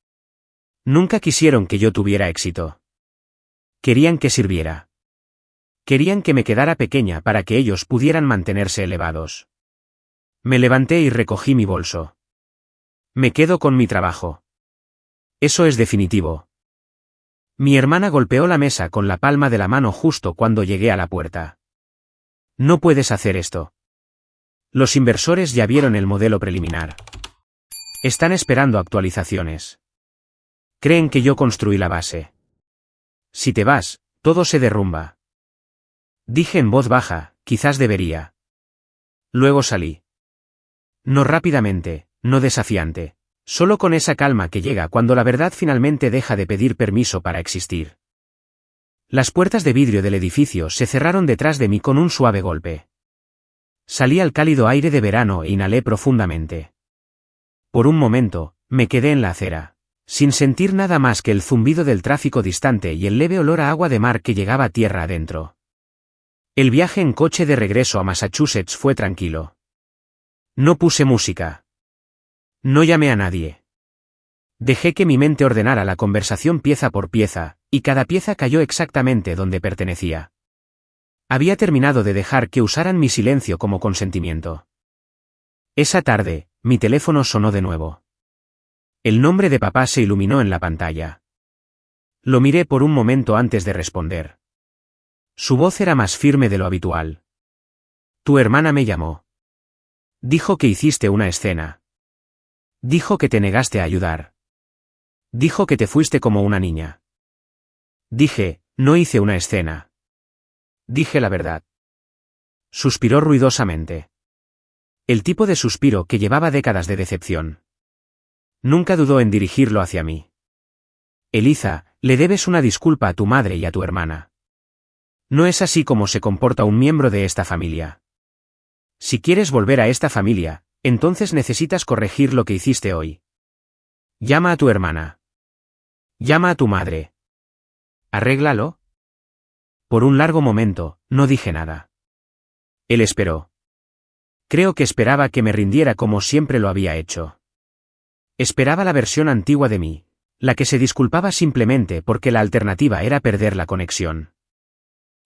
Nunca quisieron que yo tuviera éxito. Querían que sirviera. Querían que me quedara pequeña para que ellos pudieran mantenerse elevados. Me levanté y recogí mi bolso. Me quedo con mi trabajo. Eso es definitivo. Mi hermana golpeó la mesa con la palma de la mano justo cuando llegué a la puerta. No puedes hacer esto. Los inversores ya vieron el modelo preliminar. Están esperando actualizaciones. Creen que yo construí la base. Si te vas, todo se derrumba. Dije en voz baja, quizás debería. Luego salí. No rápidamente, no desafiante, solo con esa calma que llega cuando la verdad finalmente deja de pedir permiso para existir. Las puertas de vidrio del edificio se cerraron detrás de mí con un suave golpe. Salí al cálido aire de verano e inhalé profundamente. Por un momento, me quedé en la acera, sin sentir nada más que el zumbido del tráfico distante y el leve olor a agua de mar que llegaba tierra adentro. El viaje en coche de regreso a Massachusetts fue tranquilo. No puse música. No llamé a nadie. Dejé que mi mente ordenara la conversación pieza por pieza, y cada pieza cayó exactamente donde pertenecía. Había terminado de dejar que usaran mi silencio como consentimiento. Esa tarde, mi teléfono sonó de nuevo. El nombre de papá se iluminó en la pantalla. Lo miré por un momento antes de responder. Su voz era más firme de lo habitual. Tu hermana me llamó. Dijo que hiciste una escena. Dijo que te negaste a ayudar. Dijo que te fuiste como una niña. Dije, no hice una escena. Dije la verdad. Suspiró ruidosamente. El tipo de suspiro que llevaba décadas de decepción. Nunca dudó en dirigirlo hacia mí. Eliza, le debes una disculpa a tu madre y a tu hermana. No es así como se comporta un miembro de esta familia. Si quieres volver a esta familia, entonces necesitas corregir lo que hiciste hoy. Llama a tu hermana. Llama a tu madre. Arréglalo. Por un largo momento, no dije nada. Él esperó. Creo que esperaba que me rindiera como siempre lo había hecho. Esperaba la versión antigua de mí, la que se disculpaba simplemente porque la alternativa era perder la conexión.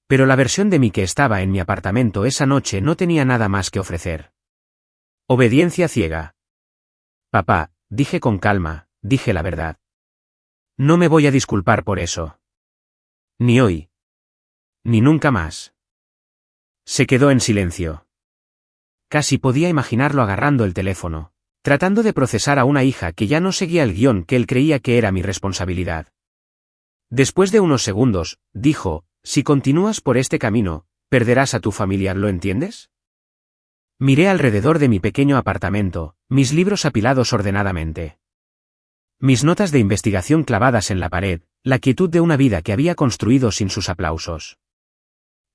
Pero la versión de mí que estaba en mi apartamento esa noche no tenía nada más que ofrecer. Obediencia ciega. Papá, dije con calma, dije la verdad. No me voy a disculpar por eso. Ni hoy. Ni nunca más. Se quedó en silencio. Casi podía imaginarlo agarrando el teléfono, tratando de procesar a una hija que ya no seguía el guión que él creía que era mi responsabilidad. Después de unos segundos, dijo, si continúas por este camino, perderás a tu familiar, ¿lo entiendes? Miré alrededor de mi pequeño apartamento, mis libros apilados ordenadamente. Mis notas de investigación clavadas en la pared, la quietud de una vida que había construido sin sus aplausos.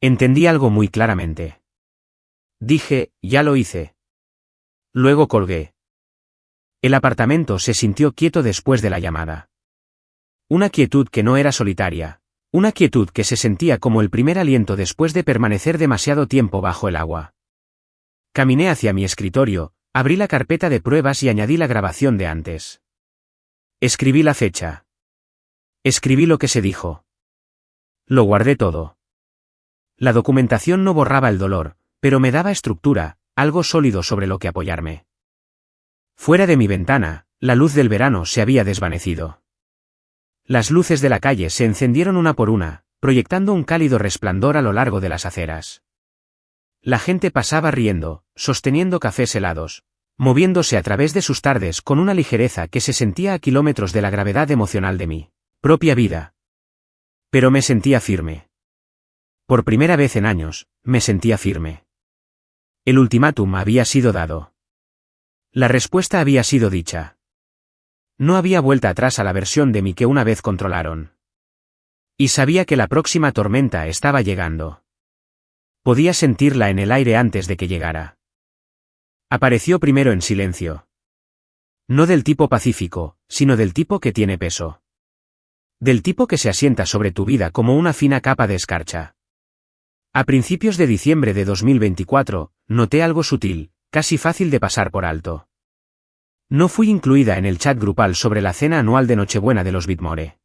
Entendí algo muy claramente. Dije, ya lo hice. Luego colgué. El apartamento se sintió quieto después de la llamada. Una quietud que no era solitaria. Una quietud que se sentía como el primer aliento después de permanecer demasiado tiempo bajo el agua. Caminé hacia mi escritorio, abrí la carpeta de pruebas y añadí la grabación de antes. Escribí la fecha. Escribí lo que se dijo. Lo guardé todo. La documentación no borraba el dolor, pero me daba estructura, algo sólido sobre lo que apoyarme. Fuera de mi ventana, la luz del verano se había desvanecido. Las luces de la calle se encendieron una por una, proyectando un cálido resplandor a lo largo de las aceras. La gente pasaba riendo, sosteniendo cafés helados, moviéndose a través de sus tardes con una ligereza que se sentía a kilómetros de la gravedad emocional de mi propia vida. Pero me sentía firme. Por primera vez en años, me sentía firme. El ultimátum había sido dado. La respuesta había sido dicha. No había vuelta atrás a la versión de mí que una vez controlaron. Y sabía que la próxima tormenta estaba llegando. Podía sentirla en el aire antes de que llegara. Apareció primero en silencio. No del tipo pacífico, sino del tipo que tiene peso. Del tipo que se asienta sobre tu vida como una fina capa de escarcha. A principios de diciembre de 2024, noté algo sutil, casi fácil de pasar por alto. No fui incluida en el chat grupal sobre la cena anual de Nochebuena de los Whitmore.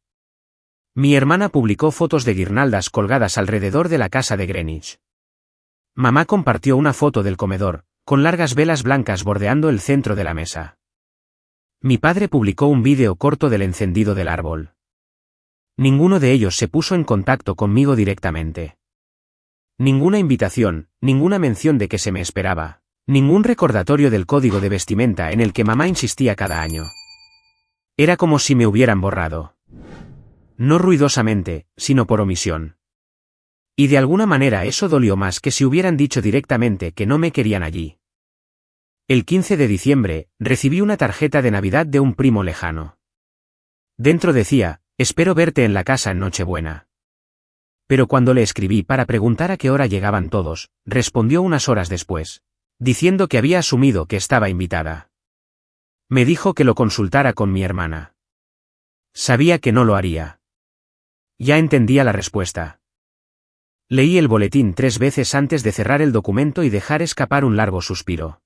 Mi hermana publicó fotos de guirnaldas colgadas alrededor de la casa de Greenwich. Mamá compartió una foto del comedor, con largas velas blancas bordeando el centro de la mesa. Mi padre publicó un vídeo corto del encendido del árbol. Ninguno de ellos se puso en contacto conmigo directamente. Ninguna invitación, ninguna mención de que se me esperaba, ningún recordatorio del código de vestimenta en el que mamá insistía cada año. Era como si me hubieran borrado. No ruidosamente, sino por omisión. Y de alguna manera eso dolió más que si hubieran dicho directamente que no me querían allí. El 15 de diciembre, recibí una tarjeta de Navidad de un primo lejano. Dentro decía: espero verte en la casa en Nochebuena. Pero cuando le escribí para preguntar a qué hora llegaban todos, respondió unas horas después, diciendo que había asumido que estaba invitada. Me dijo que lo consultara con mi hermana. Sabía que no lo haría. Ya entendía la respuesta. Leí el boletín 3 veces antes de cerrar el documento y dejar escapar un largo suspiro.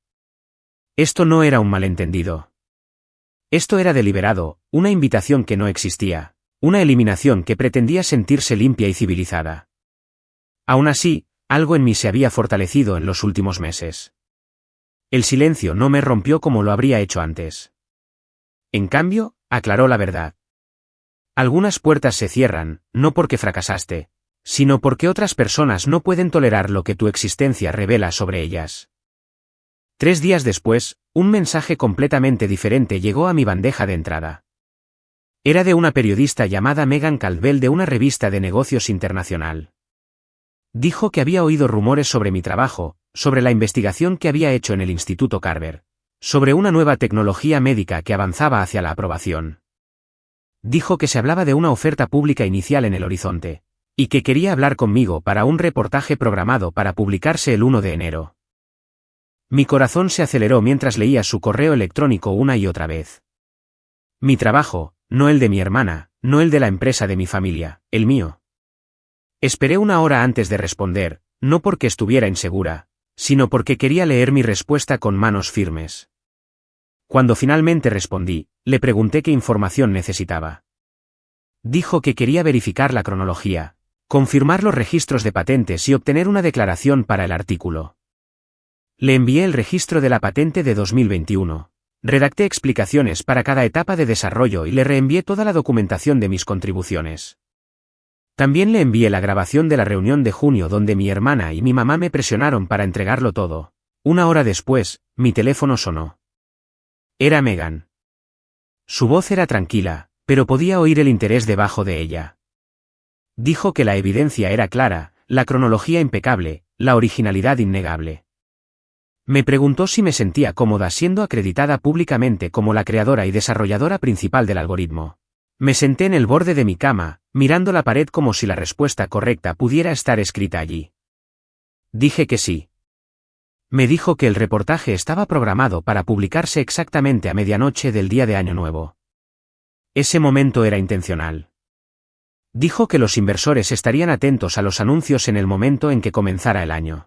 Esto no era un malentendido. Esto era deliberado, una invitación que no existía, una eliminación que pretendía sentirse limpia y civilizada. Aún así, algo en mí se había fortalecido en los últimos meses. El silencio no me rompió como lo habría hecho antes. En cambio, aclaró la verdad. Algunas puertas se cierran, no porque fracasaste, sino porque otras personas no pueden tolerar lo que tu existencia revela sobre ellas. 3 días después, un mensaje completamente diferente llegó a mi bandeja de entrada. Era de una periodista llamada Megan Caldwell de una revista de negocios internacional. Dijo que había oído rumores sobre mi trabajo, sobre la investigación que había hecho en el Instituto Carver, sobre una nueva tecnología médica que avanzaba hacia la aprobación. Dijo que se hablaba de una oferta pública inicial en el horizonte, y que quería hablar conmigo para un reportaje programado para publicarse el 1 de enero. Mi corazón se aceleró mientras leía su correo electrónico una y otra vez. Mi trabajo, no el de mi hermana, no el de la empresa de mi familia, el mío. Esperé 1 hora antes de responder, no porque estuviera insegura, sino porque quería leer mi respuesta con manos firmes. Cuando finalmente respondí, le pregunté qué información necesitaba. Dijo que quería verificar la cronología, confirmar los registros de patentes y obtener una declaración para el artículo. Le envié el registro de la patente de 2021. Redacté explicaciones para cada etapa de desarrollo y le reenvié toda la documentación de mis contribuciones. También le envié la grabación de la reunión de junio donde mi hermana y mi mamá me presionaron para entregarlo todo. 1 hora después, mi teléfono sonó. Era Megan. Su voz era tranquila, pero podía oír el interés debajo de ella. Dijo que la evidencia era clara, la cronología impecable, la originalidad innegable. Me preguntó si me sentía cómoda siendo acreditada públicamente como la creadora y desarrolladora principal del algoritmo. Me senté en el borde de mi cama, mirando la pared como si la respuesta correcta pudiera estar escrita allí. Dije que sí. Me dijo que el reportaje estaba programado para publicarse exactamente a medianoche del día de Año Nuevo. Ese momento era intencional. Dijo que los inversores estarían atentos a los anuncios en el momento en que comenzara el año.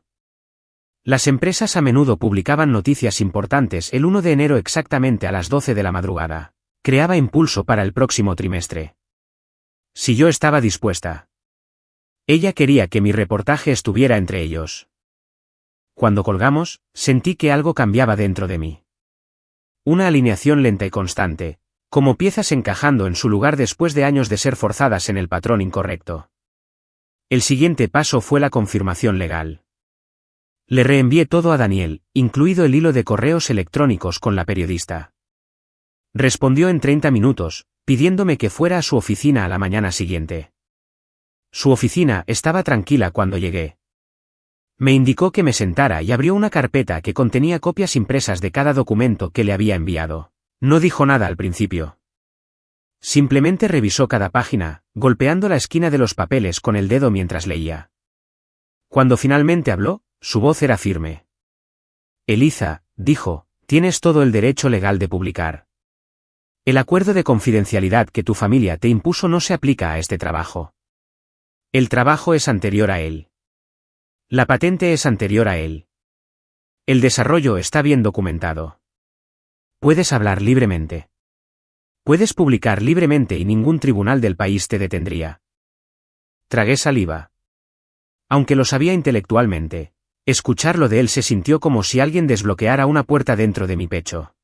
Las empresas a menudo publicaban noticias importantes el 1 de enero exactamente a las 12 de la madrugada. Creaba impulso para el próximo trimestre. Si yo estaba dispuesta. Ella quería que mi reportaje estuviera entre ellos. Cuando colgamos, sentí que algo cambiaba dentro de mí. Una alineación lenta y constante, como piezas encajando en su lugar después de años de ser forzadas en el patrón incorrecto. El siguiente paso fue la confirmación legal. Le reenvié todo a Daniel, incluido el hilo de correos electrónicos con la periodista. Respondió en 30 minutos, pidiéndome que fuera a su oficina a la mañana siguiente. Su oficina estaba tranquila cuando llegué. Me indicó que me sentara y abrió una carpeta que contenía copias impresas de cada documento que le había enviado. No dijo nada al principio. Simplemente revisó cada página, golpeando la esquina de los papeles con el dedo mientras leía. Cuando finalmente habló, su voz era firme. Eliza, dijo, tienes todo el derecho legal de publicar. El acuerdo de confidencialidad que tu familia te impuso no se aplica a este trabajo. El trabajo es anterior a él. La patente es anterior a él. El desarrollo está bien documentado. Puedes hablar libremente. Puedes publicar libremente y ningún tribunal del país te detendría. Tragué saliva. Aunque lo sabía intelectualmente, Escucharlo de él se sintió como si alguien desbloqueara una puerta dentro de mi pecho.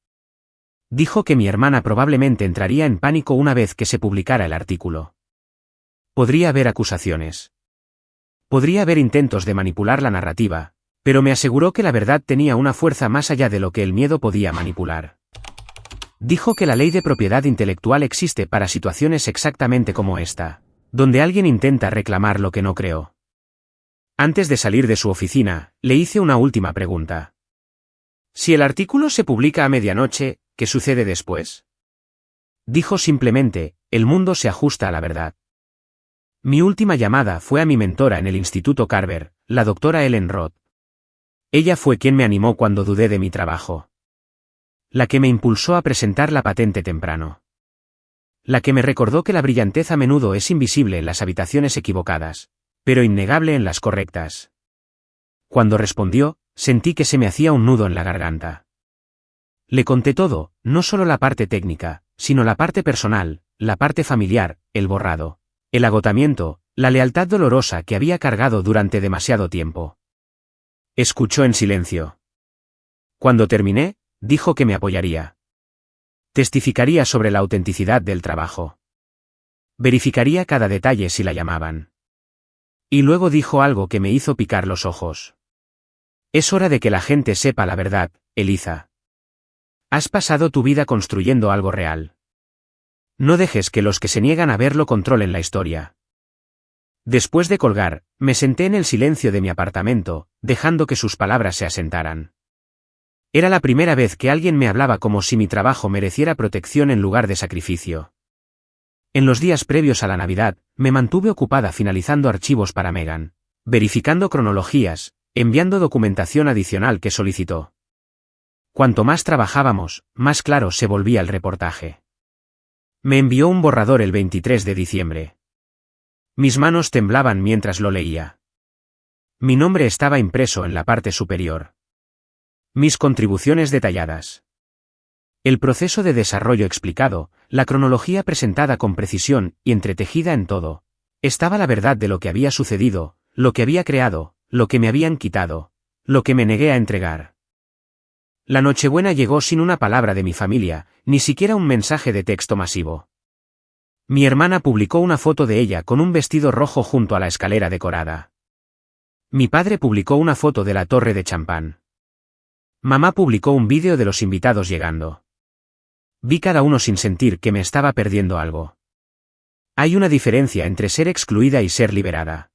Dijo que mi hermana probablemente entraría en pánico una vez que se publicara el artículo. Podría haber acusaciones. Podría haber intentos de manipular la narrativa, pero me aseguró que la verdad tenía una fuerza más allá de lo que el miedo podía manipular. Dijo que la ley de propiedad intelectual existe para situaciones exactamente como esta, donde alguien intenta reclamar lo que no creó. Antes de salir de su oficina, le hice una última pregunta. Si el artículo se publica a medianoche, ¿qué sucede después? Dijo simplemente, el mundo se ajusta a la verdad. Mi última llamada fue a mi mentora en el Instituto Carver, la doctora Ellen Roth. Ella fue quien me animó cuando dudé de mi trabajo. La que me impulsó a presentar la patente temprano. La que me recordó que la brillantez a menudo es invisible en las habitaciones equivocadas, pero innegable en las correctas. Cuando respondió, sentí que se me hacía un nudo en la garganta. Le conté todo, no solo la parte técnica, sino la parte personal, la parte familiar, el borrado, el agotamiento, la lealtad dolorosa que había cargado durante demasiado tiempo. Escuchó en silencio. Cuando terminé, dijo que me apoyaría. Testificaría sobre la autenticidad del trabajo. Verificaría cada detalle si la llamaban. Y luego dijo algo que me hizo picar los ojos. Es hora de que la gente sepa la verdad, Eliza. Has pasado tu vida construyendo algo real. No dejes que los que se niegan a verlo controlen la historia. Después de colgar, me senté en el silencio de mi apartamento, dejando que sus palabras se asentaran. Era la primera vez que alguien me hablaba como si mi trabajo mereciera protección en lugar de sacrificio. En los días previos a la Navidad, me mantuve ocupada finalizando archivos para Megan, verificando cronologías, enviando documentación adicional que solicitó. Cuanto más trabajábamos, más claro se volvía el reportaje. Me envió un borrador el 23 de diciembre. Mis manos temblaban mientras lo leía. Mi nombre estaba impreso en la parte superior. Mis contribuciones detalladas. El proceso de desarrollo explicado, la cronología presentada con precisión y entretejida en todo. Estaba la verdad de lo que había sucedido, lo que había creado, lo que me habían quitado, lo que me negué a entregar. La Nochebuena llegó sin una palabra de mi familia, ni siquiera un mensaje de texto masivo. Mi hermana publicó una foto de ella con un vestido rojo junto a la escalera decorada. Mi padre publicó una foto de la torre de champán. Mamá publicó un vídeo de los invitados llegando. Vi cada uno sin sentir que me estaba perdiendo algo. Hay una diferencia entre ser excluida y ser liberada.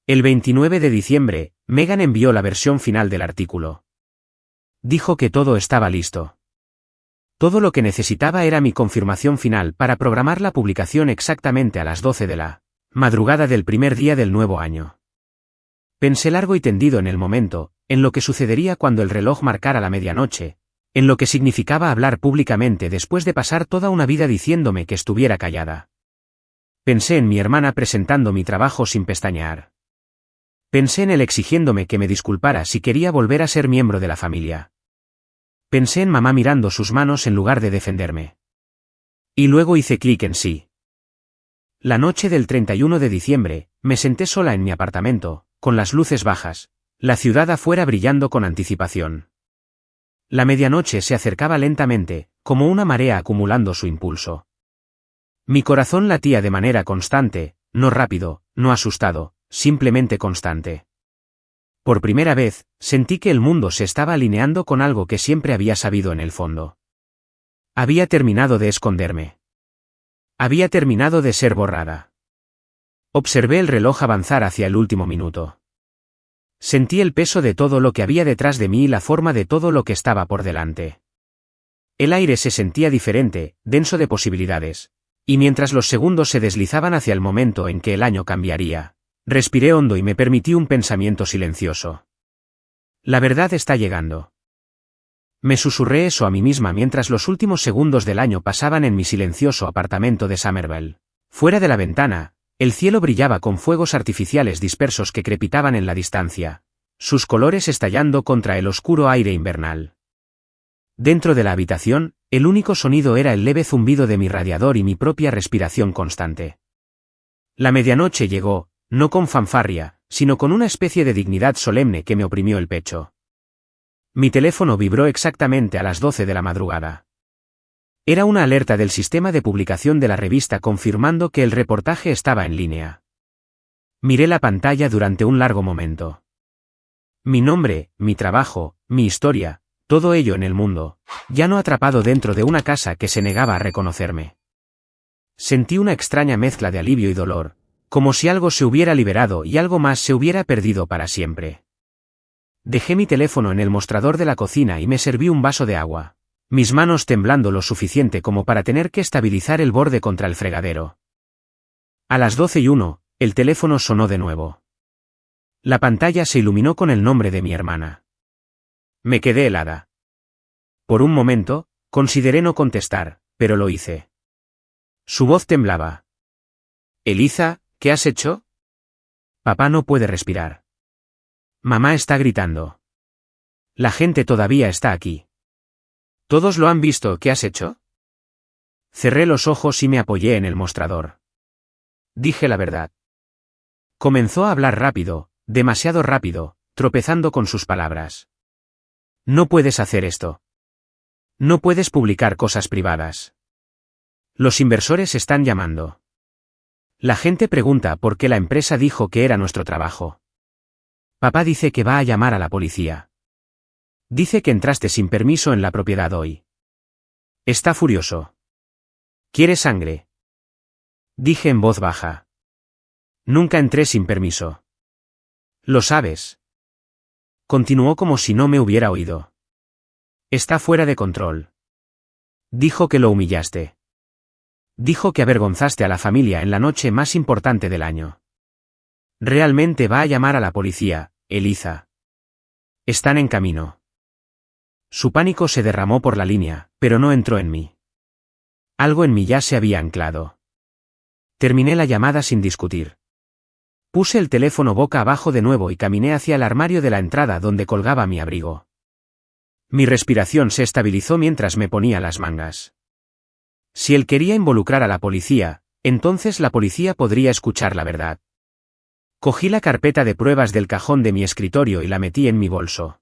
El 29 de diciembre, Megan envió la versión final del artículo. Dijo que todo estaba listo. Todo lo que necesitaba era mi confirmación final para programar la publicación exactamente a las 12 de la madrugada del primer día del nuevo año. Pensé largo y tendido en el momento, en lo que sucedería cuando el reloj marcara la medianoche, en lo que significaba hablar públicamente después de pasar toda una vida diciéndome que estuviera callada. Pensé en mi hermana presentando mi trabajo sin pestañear. Pensé en él exigiéndome que me disculpara si quería volver a ser miembro de la familia. Pensé en mamá mirando sus manos en lugar de defenderme. Y luego hice clic en sí. La noche del 31 de diciembre, me senté sola en mi apartamento, con las luces bajas, la ciudad afuera brillando con anticipación. La medianoche se acercaba lentamente, como una marea acumulando su impulso. Mi corazón latía de manera constante, no rápido, no asustado, simplemente constante. Por primera vez, sentí que el mundo se estaba alineando con algo que siempre había sabido en el fondo. Había terminado de esconderme. Había terminado de ser borrada. Observé el reloj avanzar hacia el último minuto. Sentí el peso de todo lo que había detrás de mí y la forma de todo lo que estaba por delante. El aire se sentía diferente, denso de posibilidades, y mientras los segundos se deslizaban hacia el momento en que el año cambiaría, respiré hondo y me permití un pensamiento silencioso. La verdad está llegando. Me susurré eso a mí misma mientras los últimos segundos del año pasaban en mi silencioso apartamento de Somerville. Fuera de la ventana, el cielo brillaba con fuegos artificiales dispersos que crepitaban en la distancia, sus colores estallando contra el oscuro aire invernal. Dentro de la habitación, el único sonido era el leve zumbido de mi radiador y mi propia respiración constante. La medianoche llegó, No con fanfarria, sino con una especie de dignidad solemne que me oprimió el pecho. Mi teléfono vibró exactamente a las 12 de la madrugada. Era una alerta del sistema de publicación de la revista confirmando que el reportaje estaba en línea. Miré la pantalla durante un largo momento. Mi nombre, mi trabajo, mi historia, todo ello en el mundo, ya no atrapado dentro de una casa que se negaba a reconocerme. Sentí una extraña mezcla de alivio y dolor, como si algo se hubiera liberado y algo más se hubiera perdido para siempre. Dejé mi teléfono en el mostrador de la cocina y me serví un vaso de agua, mis manos temblando lo suficiente como para tener que estabilizar el borde contra el fregadero. A las 12:01, el teléfono sonó de nuevo. La pantalla se iluminó con el nombre de mi hermana. Me quedé helada. Por un momento, consideré no contestar, pero lo hice. Su voz temblaba. Eliza, ¿qué has hecho? Papá no puede respirar. Mamá está gritando. La gente todavía está aquí. ¿Todos lo han visto? ¿Qué has hecho? Cerré los ojos y me apoyé en el mostrador. Dije la verdad. Comenzó a hablar rápido, demasiado rápido, tropezando con sus palabras. No puedes hacer esto. No puedes publicar cosas privadas. Los inversores están llamando. La gente pregunta por qué la empresa dijo que era nuestro trabajo. Papá dice que va a llamar a la policía. Dice que entraste sin permiso en la propiedad hoy. Está furioso. ¿Quiere sangre? Dije en voz baja. Nunca entré sin permiso. Lo sabes. Continuó como si no me hubiera oído. Está fuera de control. Dijo que lo humillaste. Dijo que avergonzaste a la familia en la noche más importante del año. Realmente va a llamar a la policía, Eliza. Están en camino. Su pánico se derramó por la línea, pero no entró en mí. Algo en mí ya se había anclado. Terminé la llamada sin discutir. Puse el teléfono boca abajo de nuevo y caminé hacia el armario de la entrada donde colgaba mi abrigo. Mi respiración se estabilizó mientras me ponía las mangas. Si él quería involucrar a la policía, entonces la policía podría escuchar la verdad. Cogí la carpeta de pruebas del cajón de mi escritorio y la metí en mi bolso.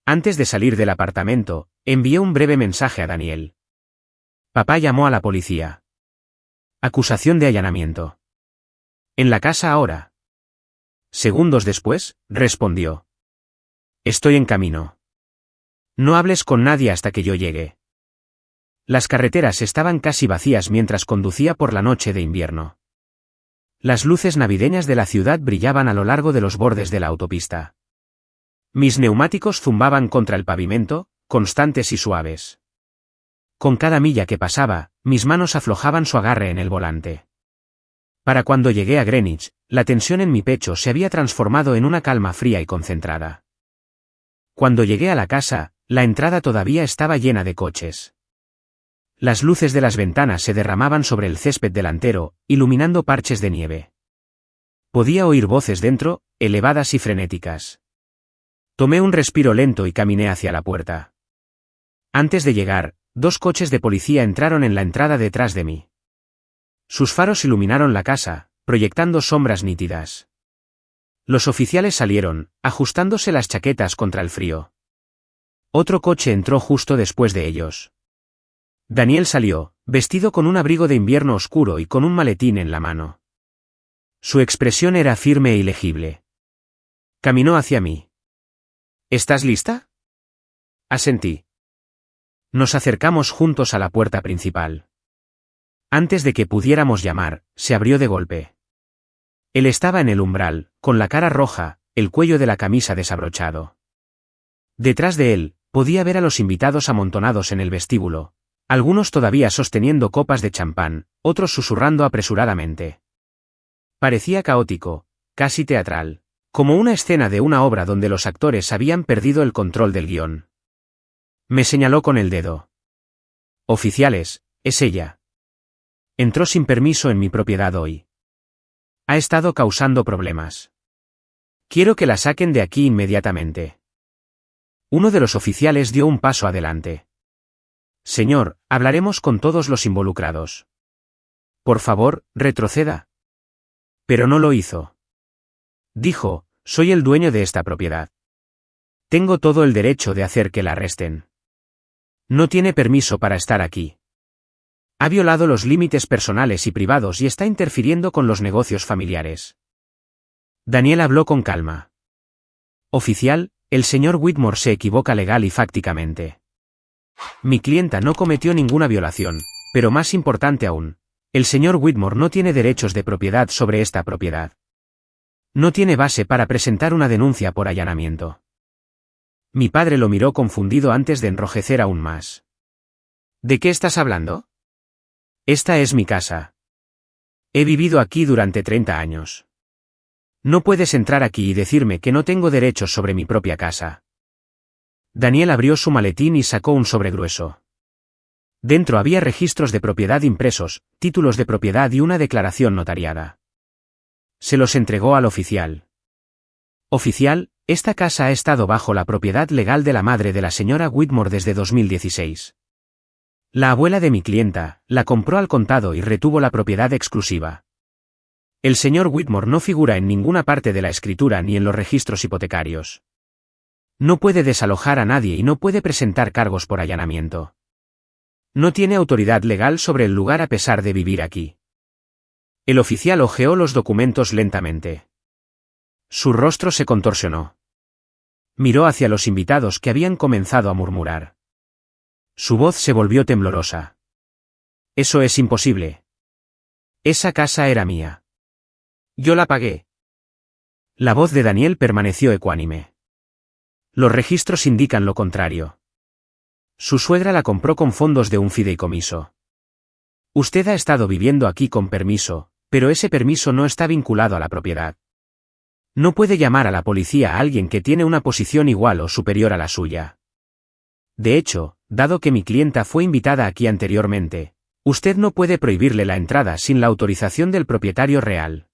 Antes de salir del apartamento, envié un breve mensaje a Daniel. Papá llamó a la policía. Acusación de allanamiento. ¿En la casa ahora? Segundos después, respondió. Estoy en camino. No hables con nadie hasta que yo llegue. Las carreteras estaban casi vacías mientras conducía por la noche de invierno. Las luces navideñas de la ciudad brillaban a lo largo de los bordes de la autopista. Mis neumáticos zumbaban contra el pavimento, constantes y suaves. Con cada milla que pasaba, mis manos aflojaban su agarre en el volante. Para cuando llegué a Greenwich, la tensión en mi pecho se había transformado en una calma fría y concentrada. Cuando llegué a la casa, la entrada todavía estaba llena de coches. Las luces de las ventanas se derramaban sobre el césped delantero, iluminando parches de nieve. Podía oír voces dentro, elevadas y frenéticas. Tomé un respiro lento y caminé hacia la puerta. Antes de llegar, 2 coches de policía entraron en la entrada detrás de mí. Sus faros iluminaron la casa, proyectando sombras nítidas. Los oficiales salieron, ajustándose las chaquetas contra el frío. Otro coche entró justo después de ellos. Daniel salió, vestido con un abrigo de invierno oscuro y con un maletín en la mano. Su expresión era firme e ilegible. Caminó hacia mí. ¿Estás lista? Asentí. Nos acercamos juntos a la puerta principal. Antes de que pudiéramos llamar, se abrió de golpe. Él estaba en el umbral, con la cara roja, el cuello de la camisa desabrochado. Detrás de él, podía ver a los invitados amontonados en el vestíbulo, algunos todavía sosteniendo copas de champán, otros susurrando apresuradamente. Parecía caótico, casi teatral, como una escena de una obra donde los actores habían perdido el control del guión. Me señaló con el dedo. Oficiales, es ella. Entró sin permiso en mi propiedad hoy. Ha estado causando problemas. Quiero que la saquen de aquí inmediatamente. Uno de los oficiales dio un paso adelante. Señor, hablaremos con todos los involucrados. Por favor, retroceda. Pero no lo hizo. Dijo, soy el dueño de esta propiedad. Tengo todo el derecho de hacer que la arresten. No tiene permiso para estar aquí. Ha violado los límites personales y privados y está interfiriendo con los negocios familiares. Daniel habló con calma. Oficial, el señor Whitmore se equivoca legal y fácticamente. Mi clienta no cometió ninguna violación, pero más importante aún, el señor Whitmore no tiene derechos de propiedad sobre esta propiedad. No tiene base para presentar una denuncia por allanamiento. Mi padre lo miró confundido antes de enrojecer aún más. ¿De qué estás hablando? Esta es mi casa. He vivido aquí durante 30 años. No puedes entrar aquí y decirme que no tengo derechos sobre mi propia casa. Daniel abrió su maletín y sacó un sobre grueso. Dentro había registros de propiedad impresos, títulos de propiedad y una declaración notariada. Se los entregó al oficial. Oficial, esta casa ha estado bajo la propiedad legal de la madre de la señora Whitmore desde 2016. La abuela de mi clienta la compró al contado y retuvo la propiedad exclusiva. El señor Whitmore no figura en ninguna parte de la escritura ni en los registros hipotecarios. No puede desalojar a nadie y no puede presentar cargos por allanamiento. No tiene autoridad legal sobre el lugar a pesar de vivir aquí. El oficial hojeó los documentos lentamente. Su rostro se contorsionó. Miró hacia los invitados que habían comenzado a murmurar. Su voz se volvió temblorosa. Eso es imposible. Esa casa era mía. Yo la pagué. La voz de Daniel permaneció ecuánime. Los registros indican lo contrario. Su suegra la compró con fondos de un fideicomiso. Usted ha estado viviendo aquí con permiso, pero ese permiso no está vinculado a la propiedad. No puede llamar a la policía a alguien que tiene una posición igual o superior a la suya. De hecho, dado que mi clienta fue invitada aquí anteriormente, usted no puede prohibirle la entrada sin la autorización del propietario real.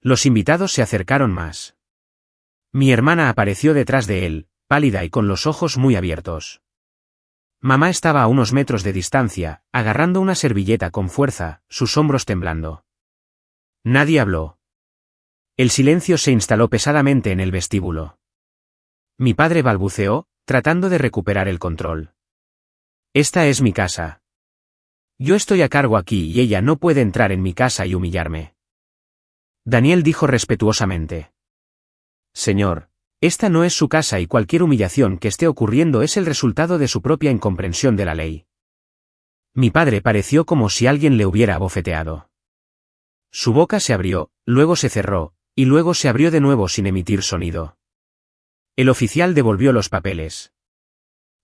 Los invitados se acercaron más. Mi hermana apareció detrás de él, pálida y con los ojos muy abiertos. Mamá estaba a unos metros de distancia, agarrando una servilleta con fuerza, sus hombros temblando. Nadie habló. El silencio se instaló pesadamente en el vestíbulo. Mi padre balbuceó, tratando de recuperar el control. Esta es mi casa. Yo estoy a cargo aquí y ella no puede entrar en mi casa y humillarme. Daniel dijo respetuosamente. Señor, esta no es su casa y cualquier humillación que esté ocurriendo es el resultado de su propia incomprensión de la ley. Mi padre pareció como si alguien le hubiera abofeteado. Su boca se abrió, luego se cerró, y luego se abrió de nuevo sin emitir sonido. El oficial devolvió los papeles.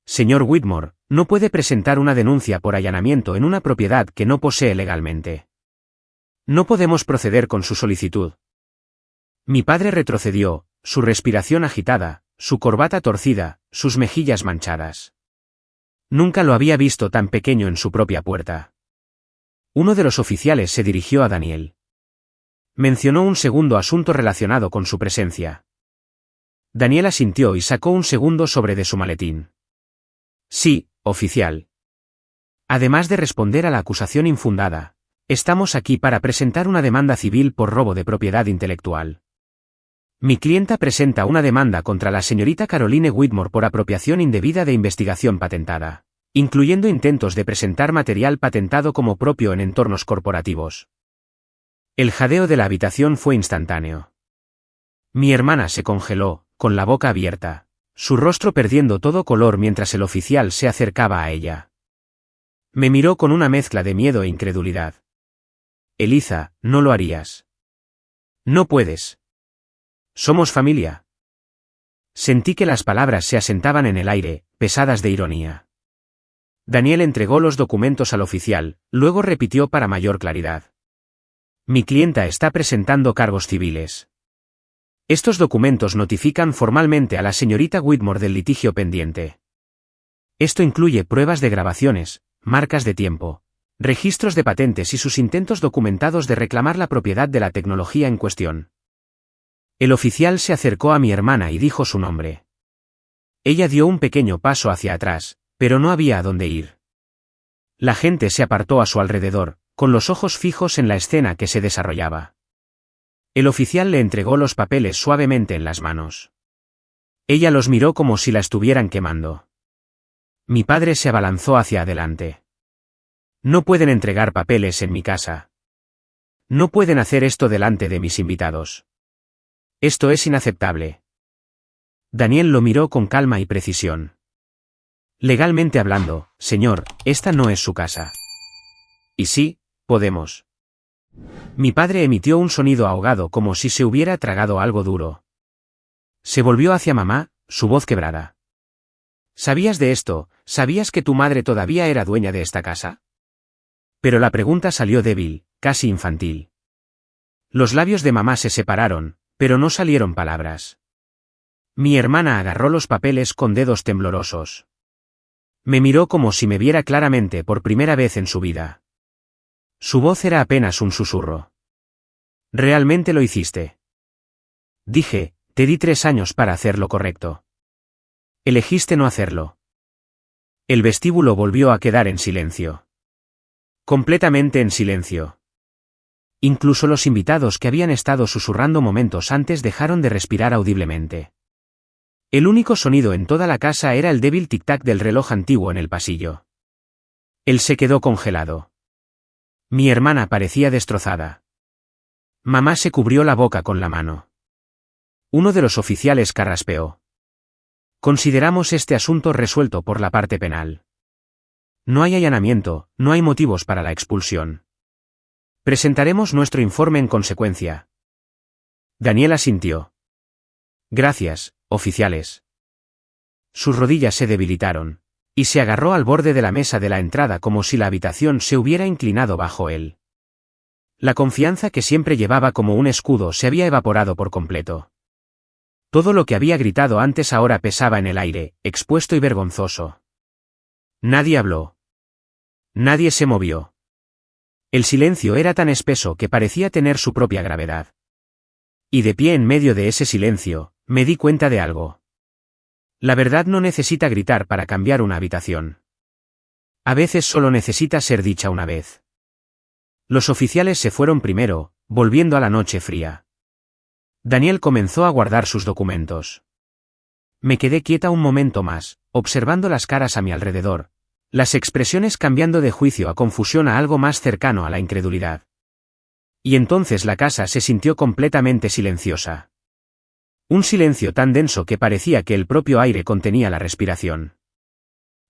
Señor Whitmore, no puede presentar una denuncia por allanamiento en una propiedad que no posee legalmente. No podemos proceder con su solicitud. Mi padre retrocedió, su respiración agitada, su corbata torcida, sus mejillas manchadas. Nunca lo había visto tan pequeño en su propia puerta. Uno de los oficiales se dirigió a Daniel. Mencionó un segundo asunto relacionado con su presencia. Daniel asintió y sacó un segundo sobre de su maletín. Sí, oficial. Además de responder a la acusación infundada, estamos aquí para presentar una demanda civil por robo de propiedad intelectual. Mi clienta presenta una demanda contra la señorita Caroline Whitmore por apropiación indebida de investigación patentada, incluyendo intentos de presentar material patentado como propio en entornos corporativos. El jadeo de la habitación fue instantáneo. Mi hermana se congeló, con la boca abierta, su rostro perdiendo todo color mientras el oficial se acercaba a ella. Me miró con una mezcla de miedo e incredulidad. Eliza, no lo harías. No puedes. Somos familia. Sentí que las palabras se asentaban en el aire, pesadas de ironía. Daniel entregó los documentos al oficial, luego repitió para mayor claridad. Mi clienta está presentando cargos civiles. Estos documentos notifican formalmente a la señorita Whitmore del litigio pendiente. Esto incluye pruebas de grabaciones, marcas de tiempo, registros de patentes y sus intentos documentados de reclamar la propiedad de la tecnología en cuestión. El oficial se acercó a mi hermana y dijo su nombre. Ella dio un pequeño paso hacia atrás, pero no había a dónde ir. La gente se apartó a su alrededor, con los ojos fijos en la escena que se desarrollaba. El oficial le entregó los papeles suavemente en las manos. Ella los miró como si la estuvieran quemando. Mi padre se abalanzó hacia adelante. No pueden entregar papeles en mi casa. No pueden hacer esto delante de mis invitados. Esto es inaceptable. Daniel lo miró con calma y precisión. Legalmente hablando, señor, esta no es su casa. Y sí, podemos. Mi padre emitió un sonido ahogado como si se hubiera tragado algo duro. Se volvió hacia mamá, su voz quebrada. ¿Sabías de esto? ¿Sabías que tu madre todavía era dueña de esta casa? Pero la pregunta salió débil, casi infantil. Los labios de mamá se separaron, pero no salieron palabras. Mi hermana agarró los papeles con dedos temblorosos. Me miró como si me viera claramente por primera vez en su vida. Su voz era apenas un susurro. ¿Realmente lo hiciste? Dije, te di 3 años para hacer lo correcto. Elegiste no hacerlo. El vestíbulo volvió a quedar en silencio. Completamente en silencio. Incluso los invitados que habían estado susurrando momentos antes dejaron de respirar audiblemente. El único sonido en toda la casa era el débil tic-tac del reloj antiguo en el pasillo. Él se quedó congelado. Mi hermana parecía destrozada. Mamá se cubrió la boca con la mano. Uno de los oficiales carraspeó. Consideramos este asunto resuelto por la parte penal. No hay allanamiento, no hay motivos para la expulsión. Presentaremos nuestro informe en consecuencia. Daniel asintió. Gracias, oficiales. Sus rodillas se debilitaron, y se agarró al borde de la mesa de la entrada como si la habitación se hubiera inclinado bajo él. La confianza que siempre llevaba como un escudo se había evaporado por completo. Todo lo que había gritado antes ahora pesaba en el aire, expuesto y vergonzoso. Nadie habló. Nadie se movió. El silencio era tan espeso que parecía tener su propia gravedad. Y de pie en medio de ese silencio, me di cuenta de algo. La verdad no necesita gritar para cambiar una habitación. A veces solo necesita ser dicha una vez. Los oficiales se fueron primero, volviendo a la noche fría. Daniel comenzó a guardar sus documentos. Me quedé quieta un momento más, observando las caras a mi alrededor, las expresiones cambiando de juicio a confusión a algo más cercano a la incredulidad. Y entonces la casa se sintió completamente silenciosa. Un silencio tan denso que parecía que el propio aire contenía la respiración.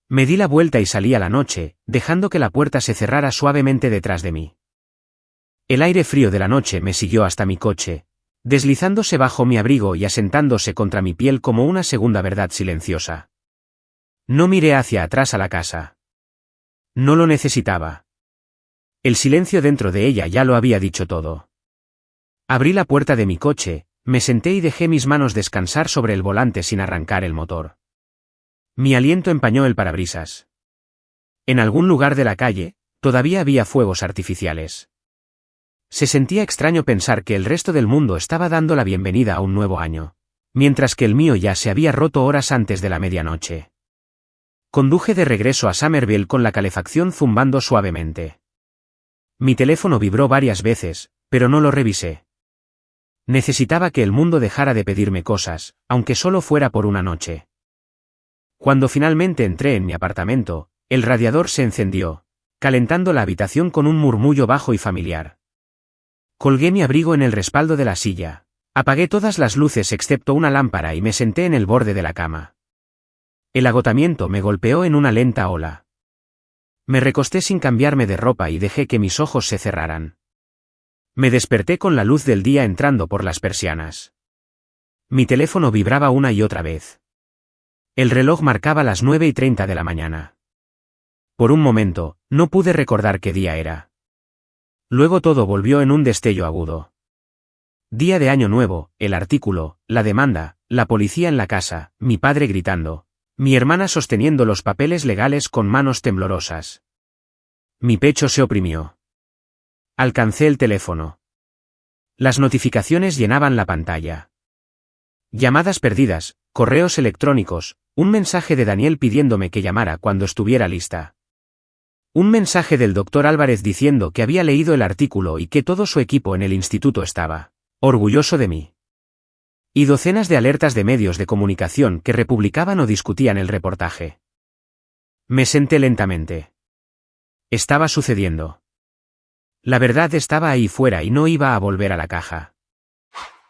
Me di la vuelta y salí a la noche, dejando que la puerta se cerrara suavemente detrás de mí. El aire frío de la noche me siguió hasta mi coche, deslizándose bajo mi abrigo y asentándose contra mi piel como una segunda verdad silenciosa. No miré hacia atrás a la casa. No lo necesitaba. El silencio dentro de ella ya lo había dicho todo. Abrí la puerta de mi coche, me senté y dejé mis manos descansar sobre el volante sin arrancar el motor. Mi aliento empañó el parabrisas. En algún lugar de la calle, todavía había fuegos artificiales. Se sentía extraño pensar que el resto del mundo estaba dando la bienvenida a un nuevo año, mientras que el mío ya se había roto horas antes de la medianoche. Conduje de regreso a Somerville con la calefacción zumbando suavemente. Mi teléfono vibró varias veces, pero no lo revisé. Necesitaba que el mundo dejara de pedirme cosas, aunque solo fuera por una noche. Cuando finalmente entré en mi apartamento, el radiador se encendió, calentando la habitación con un murmullo bajo y familiar. Colgué mi abrigo en el respaldo de la silla, apagué todas las luces excepto una lámpara y me senté en el borde de la cama. El agotamiento me golpeó en una lenta ola. Me recosté sin cambiarme de ropa y dejé que mis ojos se cerraran. Me desperté con la luz del día entrando por las persianas. Mi teléfono vibraba una y otra vez. El reloj marcaba las 9:30 de la mañana. Por un momento, no pude recordar qué día era. Luego todo volvió en un destello agudo. Día de Año Nuevo, el artículo, la demanda, la policía en la casa, mi padre gritando, mi hermana sosteniendo los papeles legales con manos temblorosas. Mi pecho se oprimió. Alcancé el teléfono. Las notificaciones llenaban la pantalla. Llamadas perdidas, correos electrónicos, un mensaje de Daniel pidiéndome que llamara cuando estuviera lista. Un mensaje del Dr. Álvarez diciendo que había leído el artículo y que todo su equipo en el instituto estaba orgulloso de mí. Y docenas de alertas de medios de comunicación que republicaban o discutían el reportaje. Me senté lentamente. Estaba sucediendo. La verdad estaba ahí fuera y no iba a volver a la caja.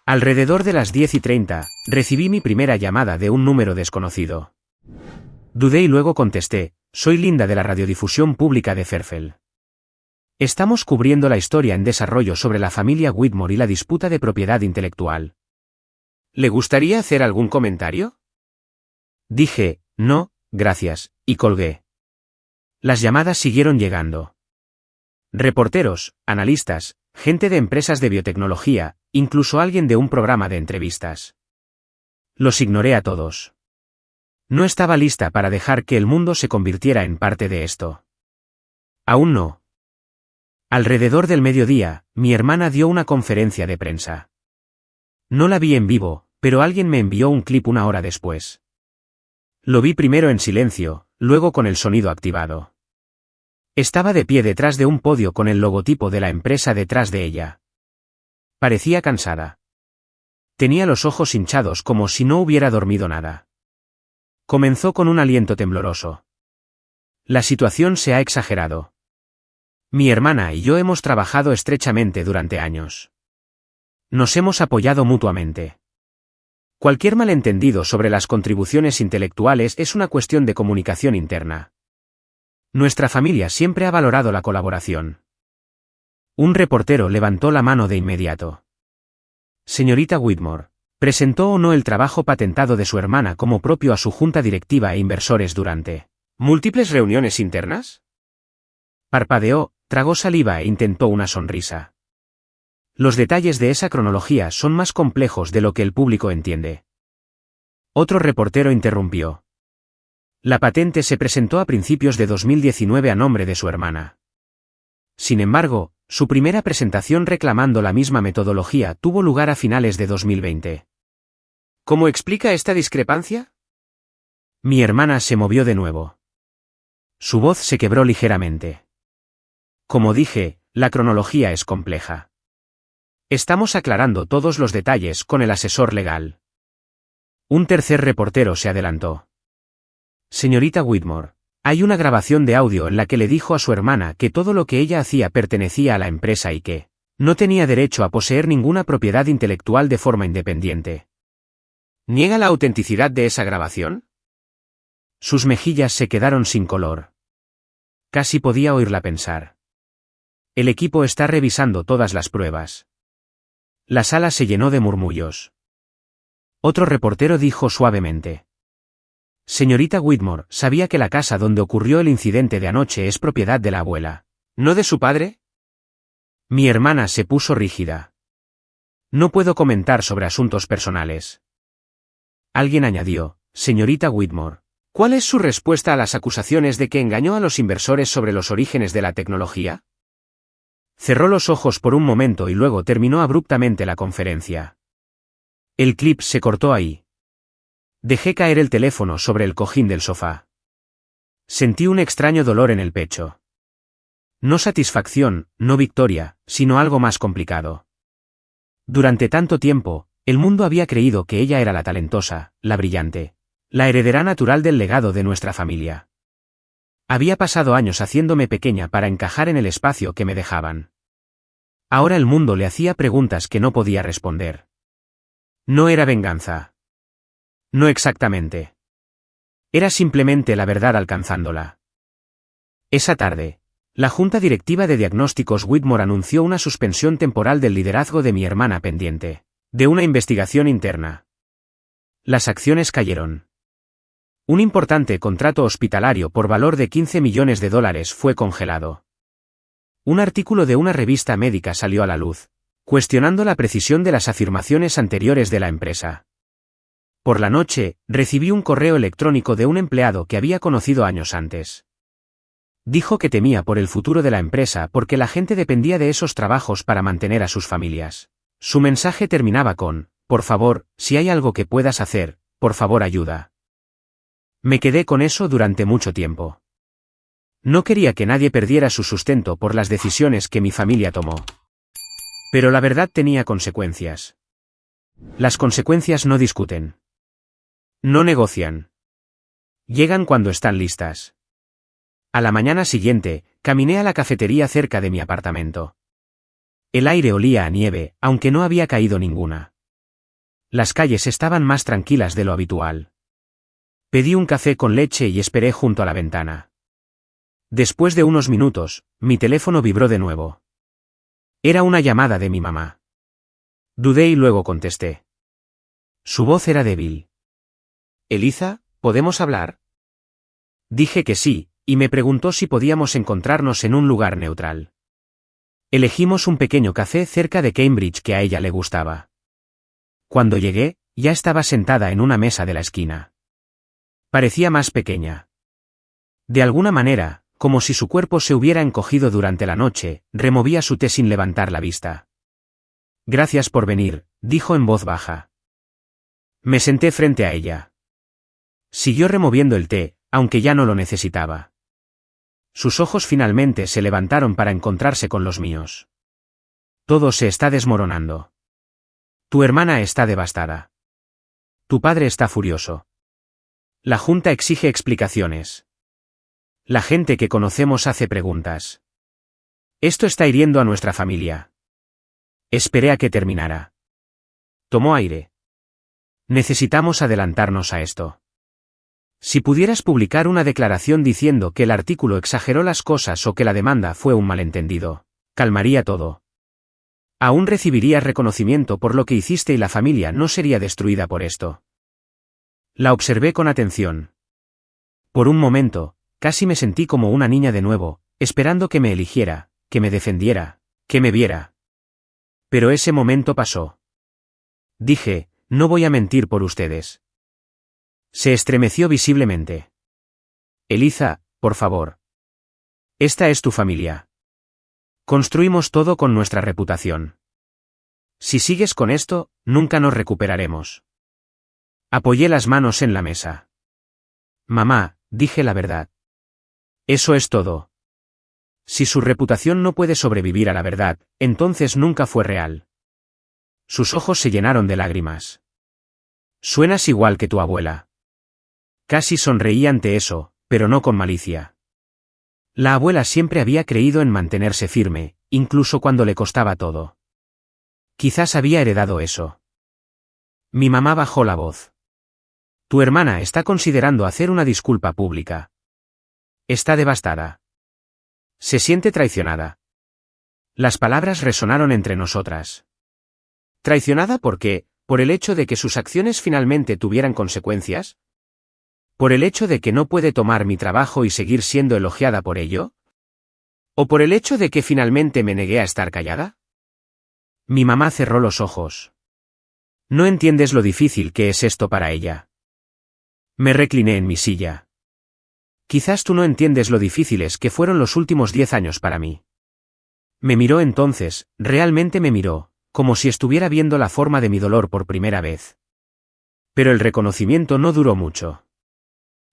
Alrededor de las 10:30, recibí mi primera llamada de un número desconocido. Dudé y luego contesté: soy Linda de la radiodifusión pública de Fairfield. Estamos cubriendo la historia en desarrollo sobre la familia Whitmore y la disputa de propiedad intelectual. ¿Le gustaría hacer algún comentario? Dije: no, gracias, y colgué. Las llamadas siguieron llegando. Reporteros, analistas, gente de empresas de biotecnología, incluso alguien de un programa de entrevistas. Los ignoré a todos. No estaba lista para dejar que el mundo se convirtiera en parte de esto. Aún no. Alrededor del mediodía, mi hermana dio una conferencia de prensa. No la vi en vivo, pero alguien me envió un clip una hora después. Lo vi primero en silencio, luego con el sonido activado. Estaba de pie detrás de un podio con el logotipo de la empresa detrás de ella. Parecía cansada. Tenía los ojos hinchados como si no hubiera dormido nada. Comenzó con un aliento tembloroso. La situación se ha exagerado. Mi hermana y yo hemos trabajado estrechamente durante años. Nos hemos apoyado mutuamente. Cualquier malentendido sobre las contribuciones intelectuales es una cuestión de comunicación interna. Nuestra familia siempre ha valorado la colaboración. Un reportero levantó la mano de inmediato. Señorita Whitmore, ¿presentó o no el trabajo patentado de su hermana como propio a su junta directiva e inversores durante múltiples reuniones internas? Parpadeó, tragó saliva e intentó una sonrisa. Los detalles de esa cronología son más complejos de lo que el público entiende. Otro reportero interrumpió. La patente se presentó a principios de 2019 a nombre de su hermana. Sin embargo, su primera presentación reclamando la misma metodología tuvo lugar a finales de 2020. ¿Cómo explica esta discrepancia? Mi hermana se movió de nuevo. Su voz se quebró ligeramente. Como dije, la cronología es compleja. Estamos aclarando todos los detalles con el asesor legal. Un tercer reportero se adelantó. Señorita Whitmore, hay una grabación de audio en la que le dijo a su hermana que todo lo que ella hacía pertenecía a la empresa y que no tenía derecho a poseer ninguna propiedad intelectual de forma independiente. ¿Niega la autenticidad de esa grabación? Sus mejillas se quedaron sin color. Casi podía oírla pensar. El equipo está revisando todas las pruebas. La sala se llenó de murmullos. Otro reportero dijo suavemente: Señorita Whitmore, ¿sabía que la casa donde ocurrió el incidente de anoche es propiedad de la abuela, no de su padre? Mi hermana se puso rígida. No puedo comentar sobre asuntos personales. Alguien añadió: Señorita Whitmore, ¿cuál es su respuesta a las acusaciones de que engañó a los inversores sobre los orígenes de la tecnología? Cerró los ojos por un momento y luego terminó abruptamente la conferencia. El clip se cortó ahí. Dejé caer el teléfono sobre el cojín del sofá. Sentí un extraño dolor en el pecho. No satisfacción, no victoria, sino algo más complicado. Durante tanto tiempo, el mundo había creído que ella era la talentosa, la brillante, la heredera natural del legado de nuestra familia. Había pasado años haciéndome pequeña para encajar en el espacio que me dejaban. Ahora el mundo le hacía preguntas que no podía responder. No era venganza. No exactamente. Era simplemente la verdad alcanzándola. Esa tarde, la junta directiva de diagnósticos Whitmore anunció una suspensión temporal del liderazgo de mi hermana pendiente de una investigación interna. Las acciones cayeron. Un importante contrato hospitalario por valor de $15 millones fue congelado. Un artículo de una revista médica salió a la luz, cuestionando la precisión de las afirmaciones anteriores de la empresa. Por la noche, recibí un correo electrónico de un empleado que había conocido años antes. Dijo que temía por el futuro de la empresa porque la gente dependía de esos trabajos para mantener a sus familias. Su mensaje terminaba con: por favor, si hay algo que puedas hacer, por favor ayuda. Me quedé con eso durante mucho tiempo. No quería que nadie perdiera su sustento por las decisiones que mi familia tomó. Pero la verdad tenía consecuencias. Las consecuencias no discuten. No negocian. Llegan cuando están listas. A la mañana siguiente, caminé a la cafetería cerca de mi apartamento. El aire olía a nieve, aunque no había caído ninguna. Las calles estaban más tranquilas de lo habitual. Pedí un café con leche y esperé junto a la ventana. Después de unos minutos, mi teléfono vibró de nuevo. Era una llamada de mi mamá. Dudé y luego contesté. Su voz era débil. «Eliza, ¿podemos hablar?» Dije que sí, y me preguntó si podíamos encontrarnos en un lugar neutral. Elegimos un pequeño café cerca de Cambridge que a ella le gustaba. Cuando llegué, ya estaba sentada en una mesa de la esquina. Parecía más pequeña. De alguna manera, como si su cuerpo se hubiera encogido durante la noche, removía su té sin levantar la vista. «Gracias por venir», dijo en voz baja. Me senté frente a ella. Siguió removiendo el té, aunque ya no lo necesitaba. Sus ojos finalmente se levantaron para encontrarse con los míos. Todo se está desmoronando. Tu hermana está devastada. Tu padre está furioso. La Junta exige explicaciones. La gente que conocemos hace preguntas. Esto está hiriendo a nuestra familia. Esperé a que terminara. Tomó aire. Necesitamos adelantarnos a esto. Si pudieras publicar una declaración diciendo que el artículo exageró las cosas o que la demanda fue un malentendido, calmaría todo. Aún recibirías reconocimiento por lo que hiciste y la familia no sería destruida por esto. La observé con atención. Por un momento, casi me sentí como una niña de nuevo, esperando que me eligiera, que me defendiera, que me viera. Pero ese momento pasó. Dije, no voy a mentir por ustedes. Se estremeció visiblemente. Eliza, por favor. Esta es tu familia. Construimos todo con nuestra reputación. Si sigues con esto, nunca nos recuperaremos. Apoyé las manos en la mesa. Mamá, dije la verdad. Eso es todo. Si su reputación no puede sobrevivir a la verdad, entonces nunca fue real. Sus ojos se llenaron de lágrimas. Suenas igual que tu abuela. Casi sonreí ante eso, pero no con malicia. La abuela siempre había creído en mantenerse firme, incluso cuando le costaba todo. Quizás había heredado eso. Mi mamá bajó la voz. Tu hermana está considerando hacer una disculpa pública. Está devastada. Se siente traicionada. Las palabras resonaron entre nosotras. ¿Traicionada por qué? ¿Por el hecho de que sus acciones finalmente tuvieran consecuencias? ¿Por el hecho de que no puede tomar mi trabajo y seguir siendo elogiada por ello? ¿O por el hecho de que finalmente me negué a estar callada? Mi mamá cerró los ojos. No entiendes lo difícil que es esto para ella. Me recliné en mi silla. Quizás tú no entiendes lo difíciles que fueron los últimos 10 años para mí. Me miró entonces, realmente me miró, como si estuviera viendo la forma de mi dolor por primera vez. Pero el reconocimiento no duró mucho.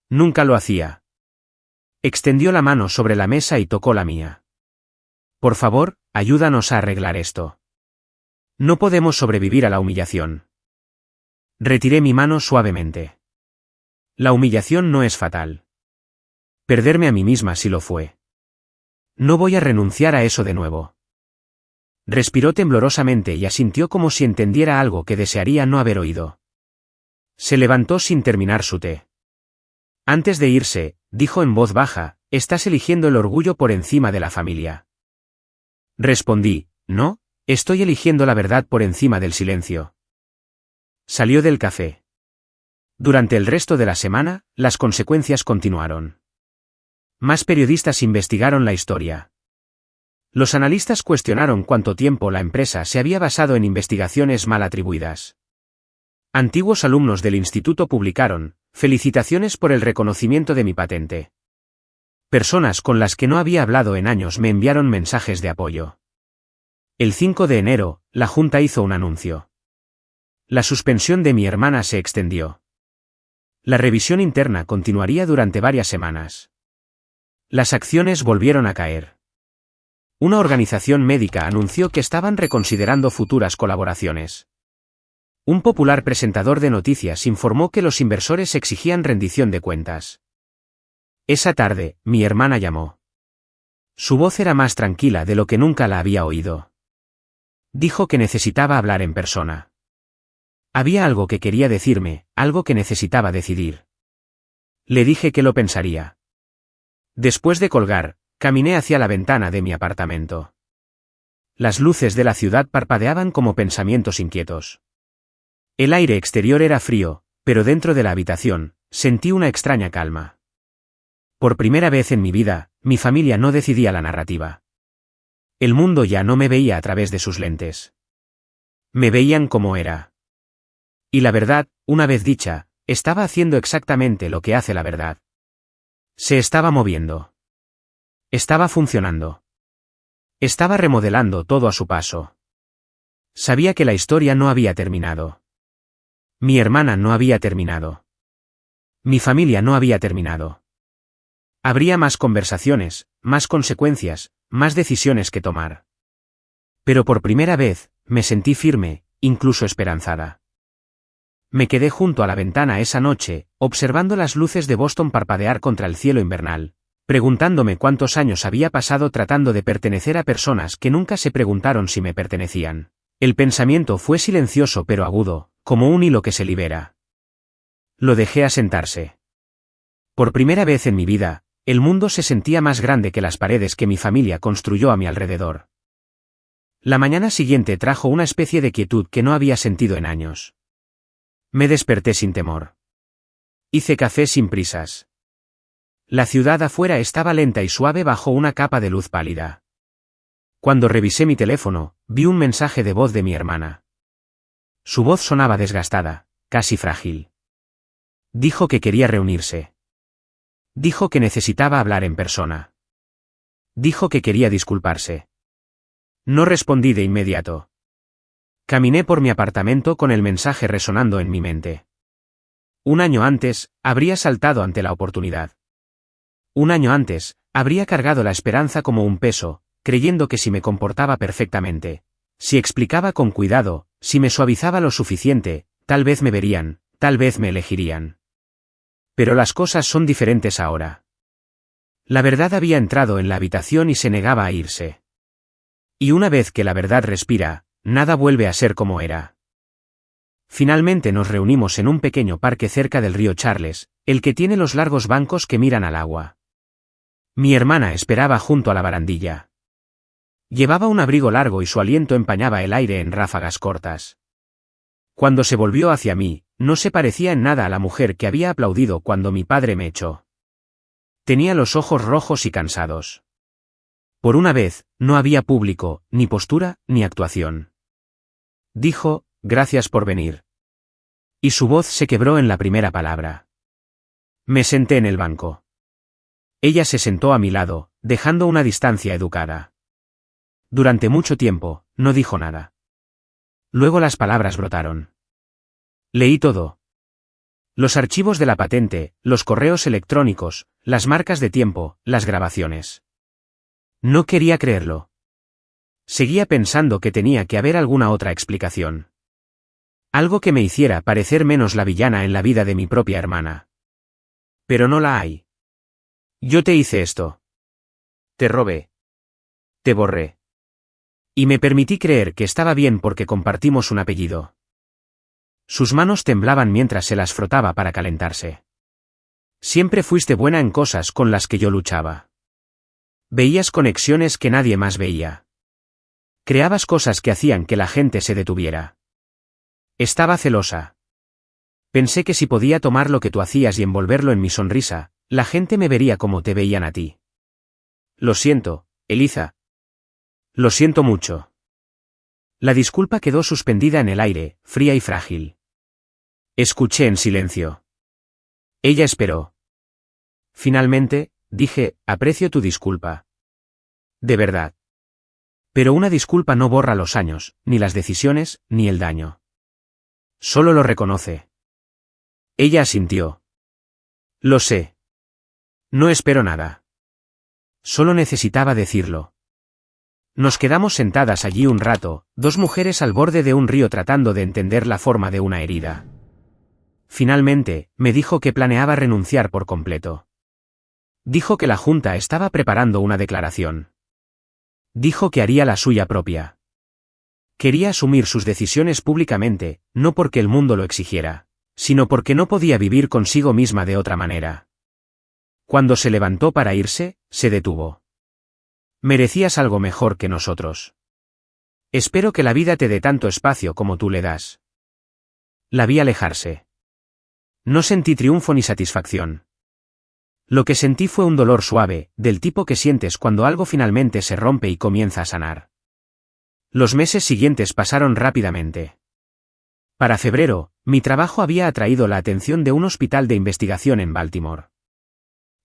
Nunca lo hacía. Extendió la mano sobre la mesa y tocó la mía. Por favor, ayúdanos a arreglar esto. No podemos sobrevivir a la humillación. Retiré mi mano suavemente. La humillación no es fatal. Perderme a mí misma sí lo fue. No voy a renunciar a eso de nuevo. Respiró temblorosamente y asintió como si entendiera algo que desearía no haber oído. Se levantó sin terminar su té. Antes de irse, dijo en voz baja, estás eligiendo el orgullo por encima de la familia. Respondí, no, estoy eligiendo la verdad por encima del silencio. Salió del café. Durante el resto de la semana, las consecuencias continuaron. Más periodistas investigaron la historia. Los analistas cuestionaron cuánto tiempo la empresa se había basado en investigaciones mal atribuidas. Antiguos alumnos del instituto publicaron, felicitaciones por el reconocimiento de mi patente. Personas con las que no había hablado en años me enviaron mensajes de apoyo. El 5 de enero, la Junta hizo un anuncio. La suspensión de mi hermana se extendió. La revisión interna continuaría durante varias semanas. Las acciones volvieron a caer. Una organización médica anunció que estaban reconsiderando futuras colaboraciones. Un popular presentador de noticias informó que los inversores exigían rendición de cuentas. Esa tarde, mi hermana llamó. Su voz era más tranquila de lo que nunca la había oído. Dijo que necesitaba hablar en persona. Había algo que quería decirme, algo que necesitaba decidir. Le dije que lo pensaría. Después de colgar, caminé hacia la ventana de mi apartamento. Las luces de la ciudad parpadeaban como pensamientos inquietos. El aire exterior era frío, pero dentro de la habitación, sentí una extraña calma. Por primera vez en mi vida, mi familia no decidía la narrativa. El mundo ya no me veía a través de sus lentes. Me veían como era. Y la verdad, una vez dicha, estaba haciendo exactamente lo que hace la verdad. Se estaba moviendo. Estaba funcionando. Estaba remodelando todo a su paso. Sabía que la historia no había terminado. Mi hermana no había terminado. Mi familia no había terminado. Habría más conversaciones, más consecuencias, más decisiones que tomar. Pero por primera vez, me sentí firme, incluso esperanzada. Me quedé junto a la ventana esa noche, observando las luces de Boston parpadear contra el cielo invernal, preguntándome cuántos años había pasado tratando de pertenecer a personas que nunca se preguntaron si me pertenecían. El pensamiento fue silencioso pero agudo, como un hilo que se libera. Lo dejé asentarse. Por primera vez en mi vida, el mundo se sentía más grande que las paredes que mi familia construyó a mi alrededor. La mañana siguiente trajo una especie de quietud que no había sentido en años. Me desperté sin temor. Hice café sin prisas. La ciudad afuera estaba lenta y suave bajo una capa de luz pálida. Cuando revisé mi teléfono, vi un mensaje de voz de mi hermana. Su voz sonaba desgastada, casi frágil. Dijo que quería reunirse. Dijo que necesitaba hablar en persona. Dijo que quería disculparse. No respondí de inmediato. Caminé por mi apartamento con el mensaje resonando en mi mente. Un año antes, habría saltado ante la oportunidad. Un año antes, habría cargado la esperanza como un peso, creyendo que si me comportaba perfectamente, si explicaba con cuidado, si me suavizaba lo suficiente, tal vez me verían, tal vez me elegirían. Pero las cosas son diferentes ahora. La verdad había entrado en la habitación y se negaba a irse. Y una vez que la verdad respira, nada vuelve a ser como era. Finalmente nos reunimos en un pequeño parque cerca del río Charles, el que tiene los largos bancos que miran al agua. Mi hermana esperaba junto a la barandilla. Llevaba un abrigo largo y su aliento empañaba el aire en ráfagas cortas. Cuando se volvió hacia mí, no se parecía en nada a la mujer que había aplaudido cuando mi padre me echó. Tenía los ojos rojos y cansados. Por una vez, no había público, ni postura, ni actuación. Dijo, gracias por venir. Y su voz se quebró en la primera palabra. Me senté en el banco. Ella se sentó a mi lado, dejando una distancia educada. Durante mucho tiempo, no dijo nada. Luego las palabras brotaron. Leí todo. Los archivos de la patente, los correos electrónicos, las marcas de tiempo, las grabaciones. No quería creerlo. Seguía pensando que tenía que haber alguna otra explicación. Algo que me hiciera parecer menos la villana en la vida de mi propia hermana. Pero no la hay. Yo te hice esto. Te robé. Te borré. Y me permití creer que estaba bien porque compartimos un apellido. Sus manos temblaban mientras se las frotaba para calentarse. Siempre fuiste buena en cosas con las que yo luchaba. Veías conexiones que nadie más veía. Creabas cosas que hacían que la gente se detuviera. Estaba celosa. Pensé que si podía tomar lo que tú hacías y envolverlo en mi sonrisa, la gente me vería como te veían a ti. Lo siento, Eliza. Lo siento mucho. La disculpa quedó suspendida en el aire, fría y frágil. Escuché en silencio. Ella esperó. Finalmente, dije, aprecio tu disculpa. De verdad. Pero una disculpa no borra los años, ni las decisiones, ni el daño. Solo lo reconoce. Ella asintió. Lo sé. No espero nada. Solo necesitaba decirlo. Nos quedamos sentadas allí un rato, dos mujeres al borde de un río tratando de entender la forma de una herida. Finalmente, me dijo que planeaba renunciar por completo. Dijo que la Junta estaba preparando una declaración. Dijo que haría la suya propia. Quería asumir sus decisiones públicamente, no porque el mundo lo exigiera, sino porque no podía vivir consigo misma de otra manera. Cuando se levantó para irse, se detuvo. Merecías algo mejor que nosotros. Espero que la vida te dé tanto espacio como tú le das. La vi alejarse. No sentí triunfo ni satisfacción. Lo que sentí fue un dolor suave, del tipo que sientes cuando algo finalmente se rompe y comienza a sanar. Los meses siguientes pasaron rápidamente. Para febrero, mi trabajo había atraído la atención de un hospital de investigación en Baltimore.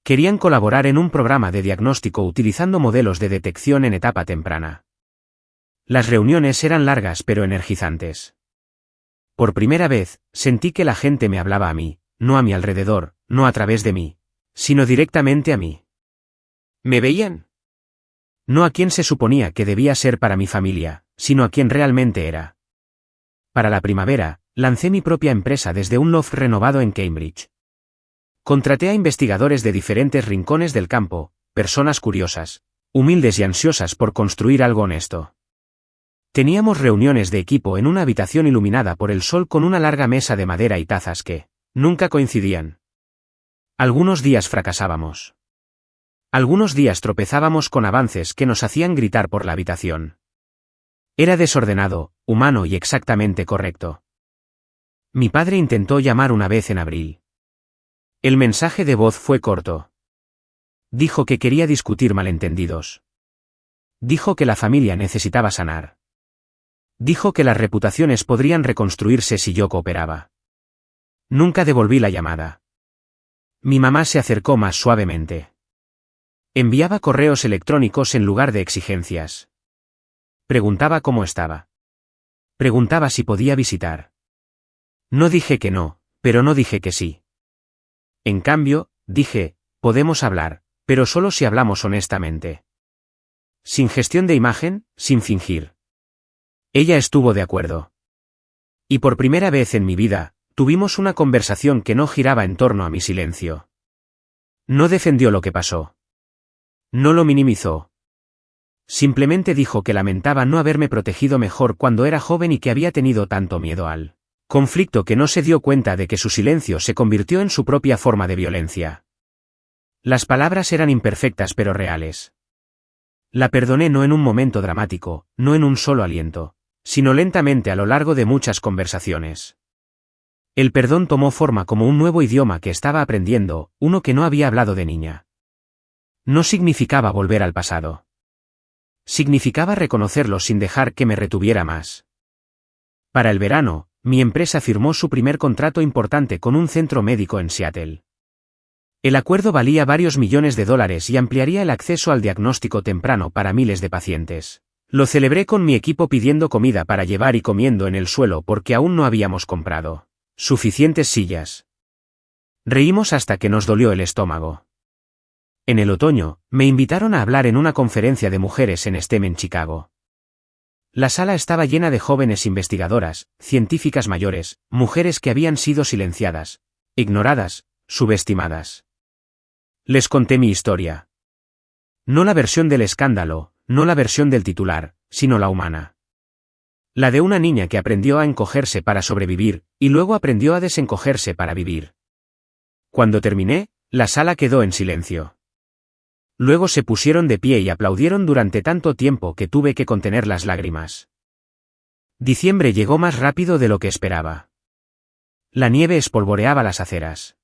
Querían colaborar en un programa de diagnóstico utilizando modelos de detección en etapa temprana. Las reuniones eran largas pero energizantes. Por primera vez, sentí que la gente me hablaba a mí, no a mi alrededor, no a través de mí, sino directamente a mí. ¿Me veían? No a quien se suponía que debía ser para mi familia, sino a quien realmente era. Para la primavera, lancé mi propia empresa desde un loft renovado en Cambridge. Contraté a investigadores de diferentes rincones del campo, personas curiosas, humildes y ansiosas por construir algo honesto. Teníamos reuniones de equipo en una habitación iluminada por el sol con una larga mesa de madera y tazas que nunca coincidían. Algunos días fracasábamos. Algunos días tropezábamos con avances que nos hacían gritar por la habitación. Era desordenado, humano y exactamente correcto. Mi padre intentó llamar una vez en abril. El mensaje de voz fue corto. Dijo que quería discutir malentendidos. Dijo que la familia necesitaba sanar. Dijo que las reputaciones podrían reconstruirse si yo cooperaba. Nunca devolví la llamada. Mi mamá se acercó más suavemente. Enviaba correos electrónicos en lugar de exigencias. Preguntaba cómo estaba. Preguntaba si podía visitar. No dije que no, pero no dije que sí. En cambio, dije, podemos hablar, pero solo si hablamos honestamente. Sin gestión de imagen, sin fingir. Ella estuvo de acuerdo. Y por primera vez en mi vida, tuvimos una conversación que no giraba en torno a mi silencio. No defendió lo que pasó. No lo minimizó. Simplemente dijo que lamentaba no haberme protegido mejor cuando era joven y que había tenido tanto miedo al conflicto que no se dio cuenta de que su silencio se convirtió en su propia forma de violencia. Las palabras eran imperfectas pero reales. La perdoné no en un momento dramático, no en un solo aliento, sino lentamente a lo largo de muchas conversaciones. El perdón tomó forma como un nuevo idioma que estaba aprendiendo, uno que no había hablado de niña. No significaba volver al pasado. Significaba reconocerlo sin dejar que me retuviera más. Para el verano, mi empresa firmó su primer contrato importante con un centro médico en Seattle. El acuerdo valía varios millones de dólares y ampliaría el acceso al diagnóstico temprano para miles de pacientes. Lo celebré con mi equipo pidiendo comida para llevar y comiendo en el suelo porque aún no habíamos comprado suficientes sillas. Reímos hasta que nos dolió el estómago. En el otoño, me invitaron a hablar en una conferencia de mujeres en STEM en Chicago. La sala estaba llena de jóvenes investigadoras, científicas mayores, mujeres que habían sido silenciadas, ignoradas, subestimadas. Les conté mi historia. No la versión del escándalo, no la versión del titular, sino la humana. La de una niña que aprendió a encogerse para sobrevivir, y luego aprendió a desencogerse para vivir. Cuando terminé, la sala quedó en silencio. Luego se pusieron de pie y aplaudieron durante tanto tiempo que tuve que contener las lágrimas. Diciembre llegó más rápido de lo que esperaba. La nieve espolvoreaba las aceras.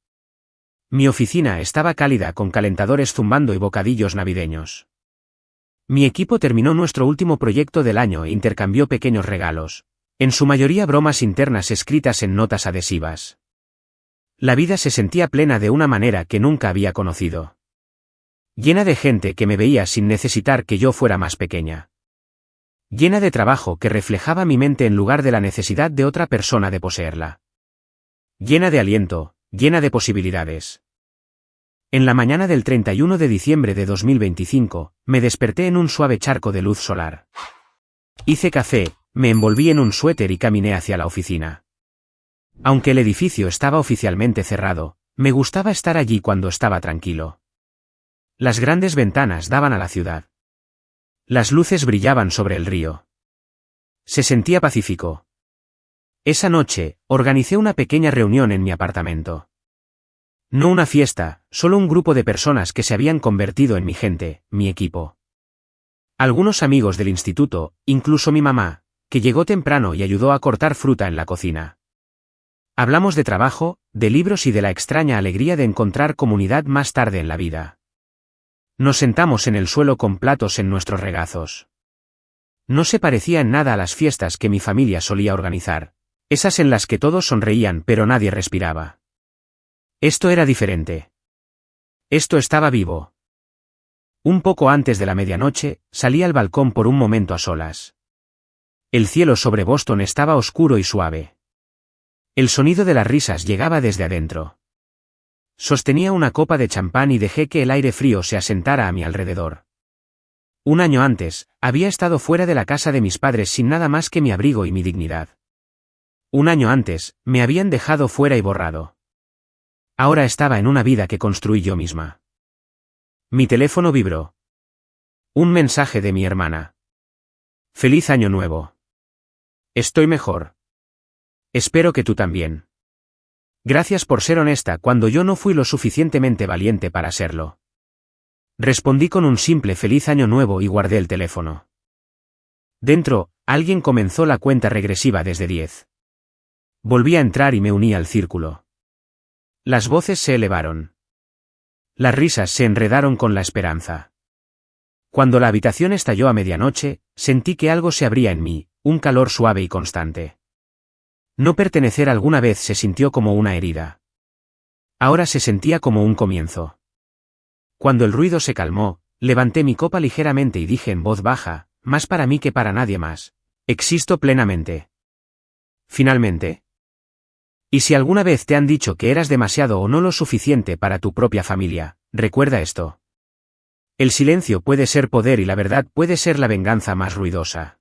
Mi oficina estaba cálida con calentadores zumbando y bocadillos navideños. Mi equipo terminó nuestro último proyecto del año e intercambió pequeños regalos, en su mayoría bromas internas escritas en notas adhesivas. La vida se sentía plena de una manera que nunca había conocido. Llena de gente que me veía sin necesitar que yo fuera más pequeña. Llena de trabajo que reflejaba mi mente en lugar de la necesidad de otra persona de poseerla. Llena de aliento, llena de posibilidades. En la mañana del 31 de diciembre de 2025, me desperté en un suave charco de luz solar. Hice café, me envolví en un suéter y caminé hacia la oficina. Aunque el edificio estaba oficialmente cerrado, me gustaba estar allí cuando estaba tranquilo. Las grandes ventanas daban a la ciudad. Las luces brillaban sobre el río. Se sentía pacífico. Esa noche, organicé una pequeña reunión en mi apartamento. No una fiesta, solo un grupo de personas que se habían convertido en mi gente, mi equipo. Algunos amigos del instituto, incluso mi mamá, que llegó temprano y ayudó a cortar fruta en la cocina. Hablamos de trabajo, de libros y de la extraña alegría de encontrar comunidad más tarde en la vida. Nos sentamos en el suelo con platos en nuestros regazos. No se parecía en nada a las fiestas que mi familia solía organizar, esas en las que todos sonreían pero nadie respiraba. Esto era diferente. Esto estaba vivo. Un poco antes de la medianoche, salí al balcón por un momento a solas. El cielo sobre Boston estaba oscuro y suave. El sonido de las risas llegaba desde adentro. Sostenía una copa de champán y dejé que el aire frío se asentara a mi alrededor. Un año antes, había estado fuera de la casa de mis padres sin nada más que mi abrigo y mi dignidad. Un año antes, me habían dejado fuera y borrado. Ahora estaba en una vida que construí yo misma. Mi teléfono vibró. Un mensaje de mi hermana. Feliz año nuevo. Estoy mejor. Espero que tú también. Gracias por ser honesta cuando yo no fui lo suficientemente valiente para serlo. Respondí con un simple feliz año nuevo y guardé el teléfono. Dentro, alguien comenzó la cuenta regresiva desde 10. Volví a entrar y me uní al círculo. Las voces se elevaron. Las risas se enredaron con la esperanza. Cuando la habitación estalló a medianoche, sentí que algo se abría en mí, un calor suave y constante. No pertenecer alguna vez se sintió como una herida. Ahora se sentía como un comienzo. Cuando el ruido se calmó, levanté mi copa ligeramente y dije en voz baja, más para mí que para nadie más: existo plenamente. Finalmente. Y si alguna vez te han dicho que eras demasiado o no lo suficiente para tu propia familia, recuerda esto. El silencio puede ser poder y la verdad puede ser la venganza más ruidosa.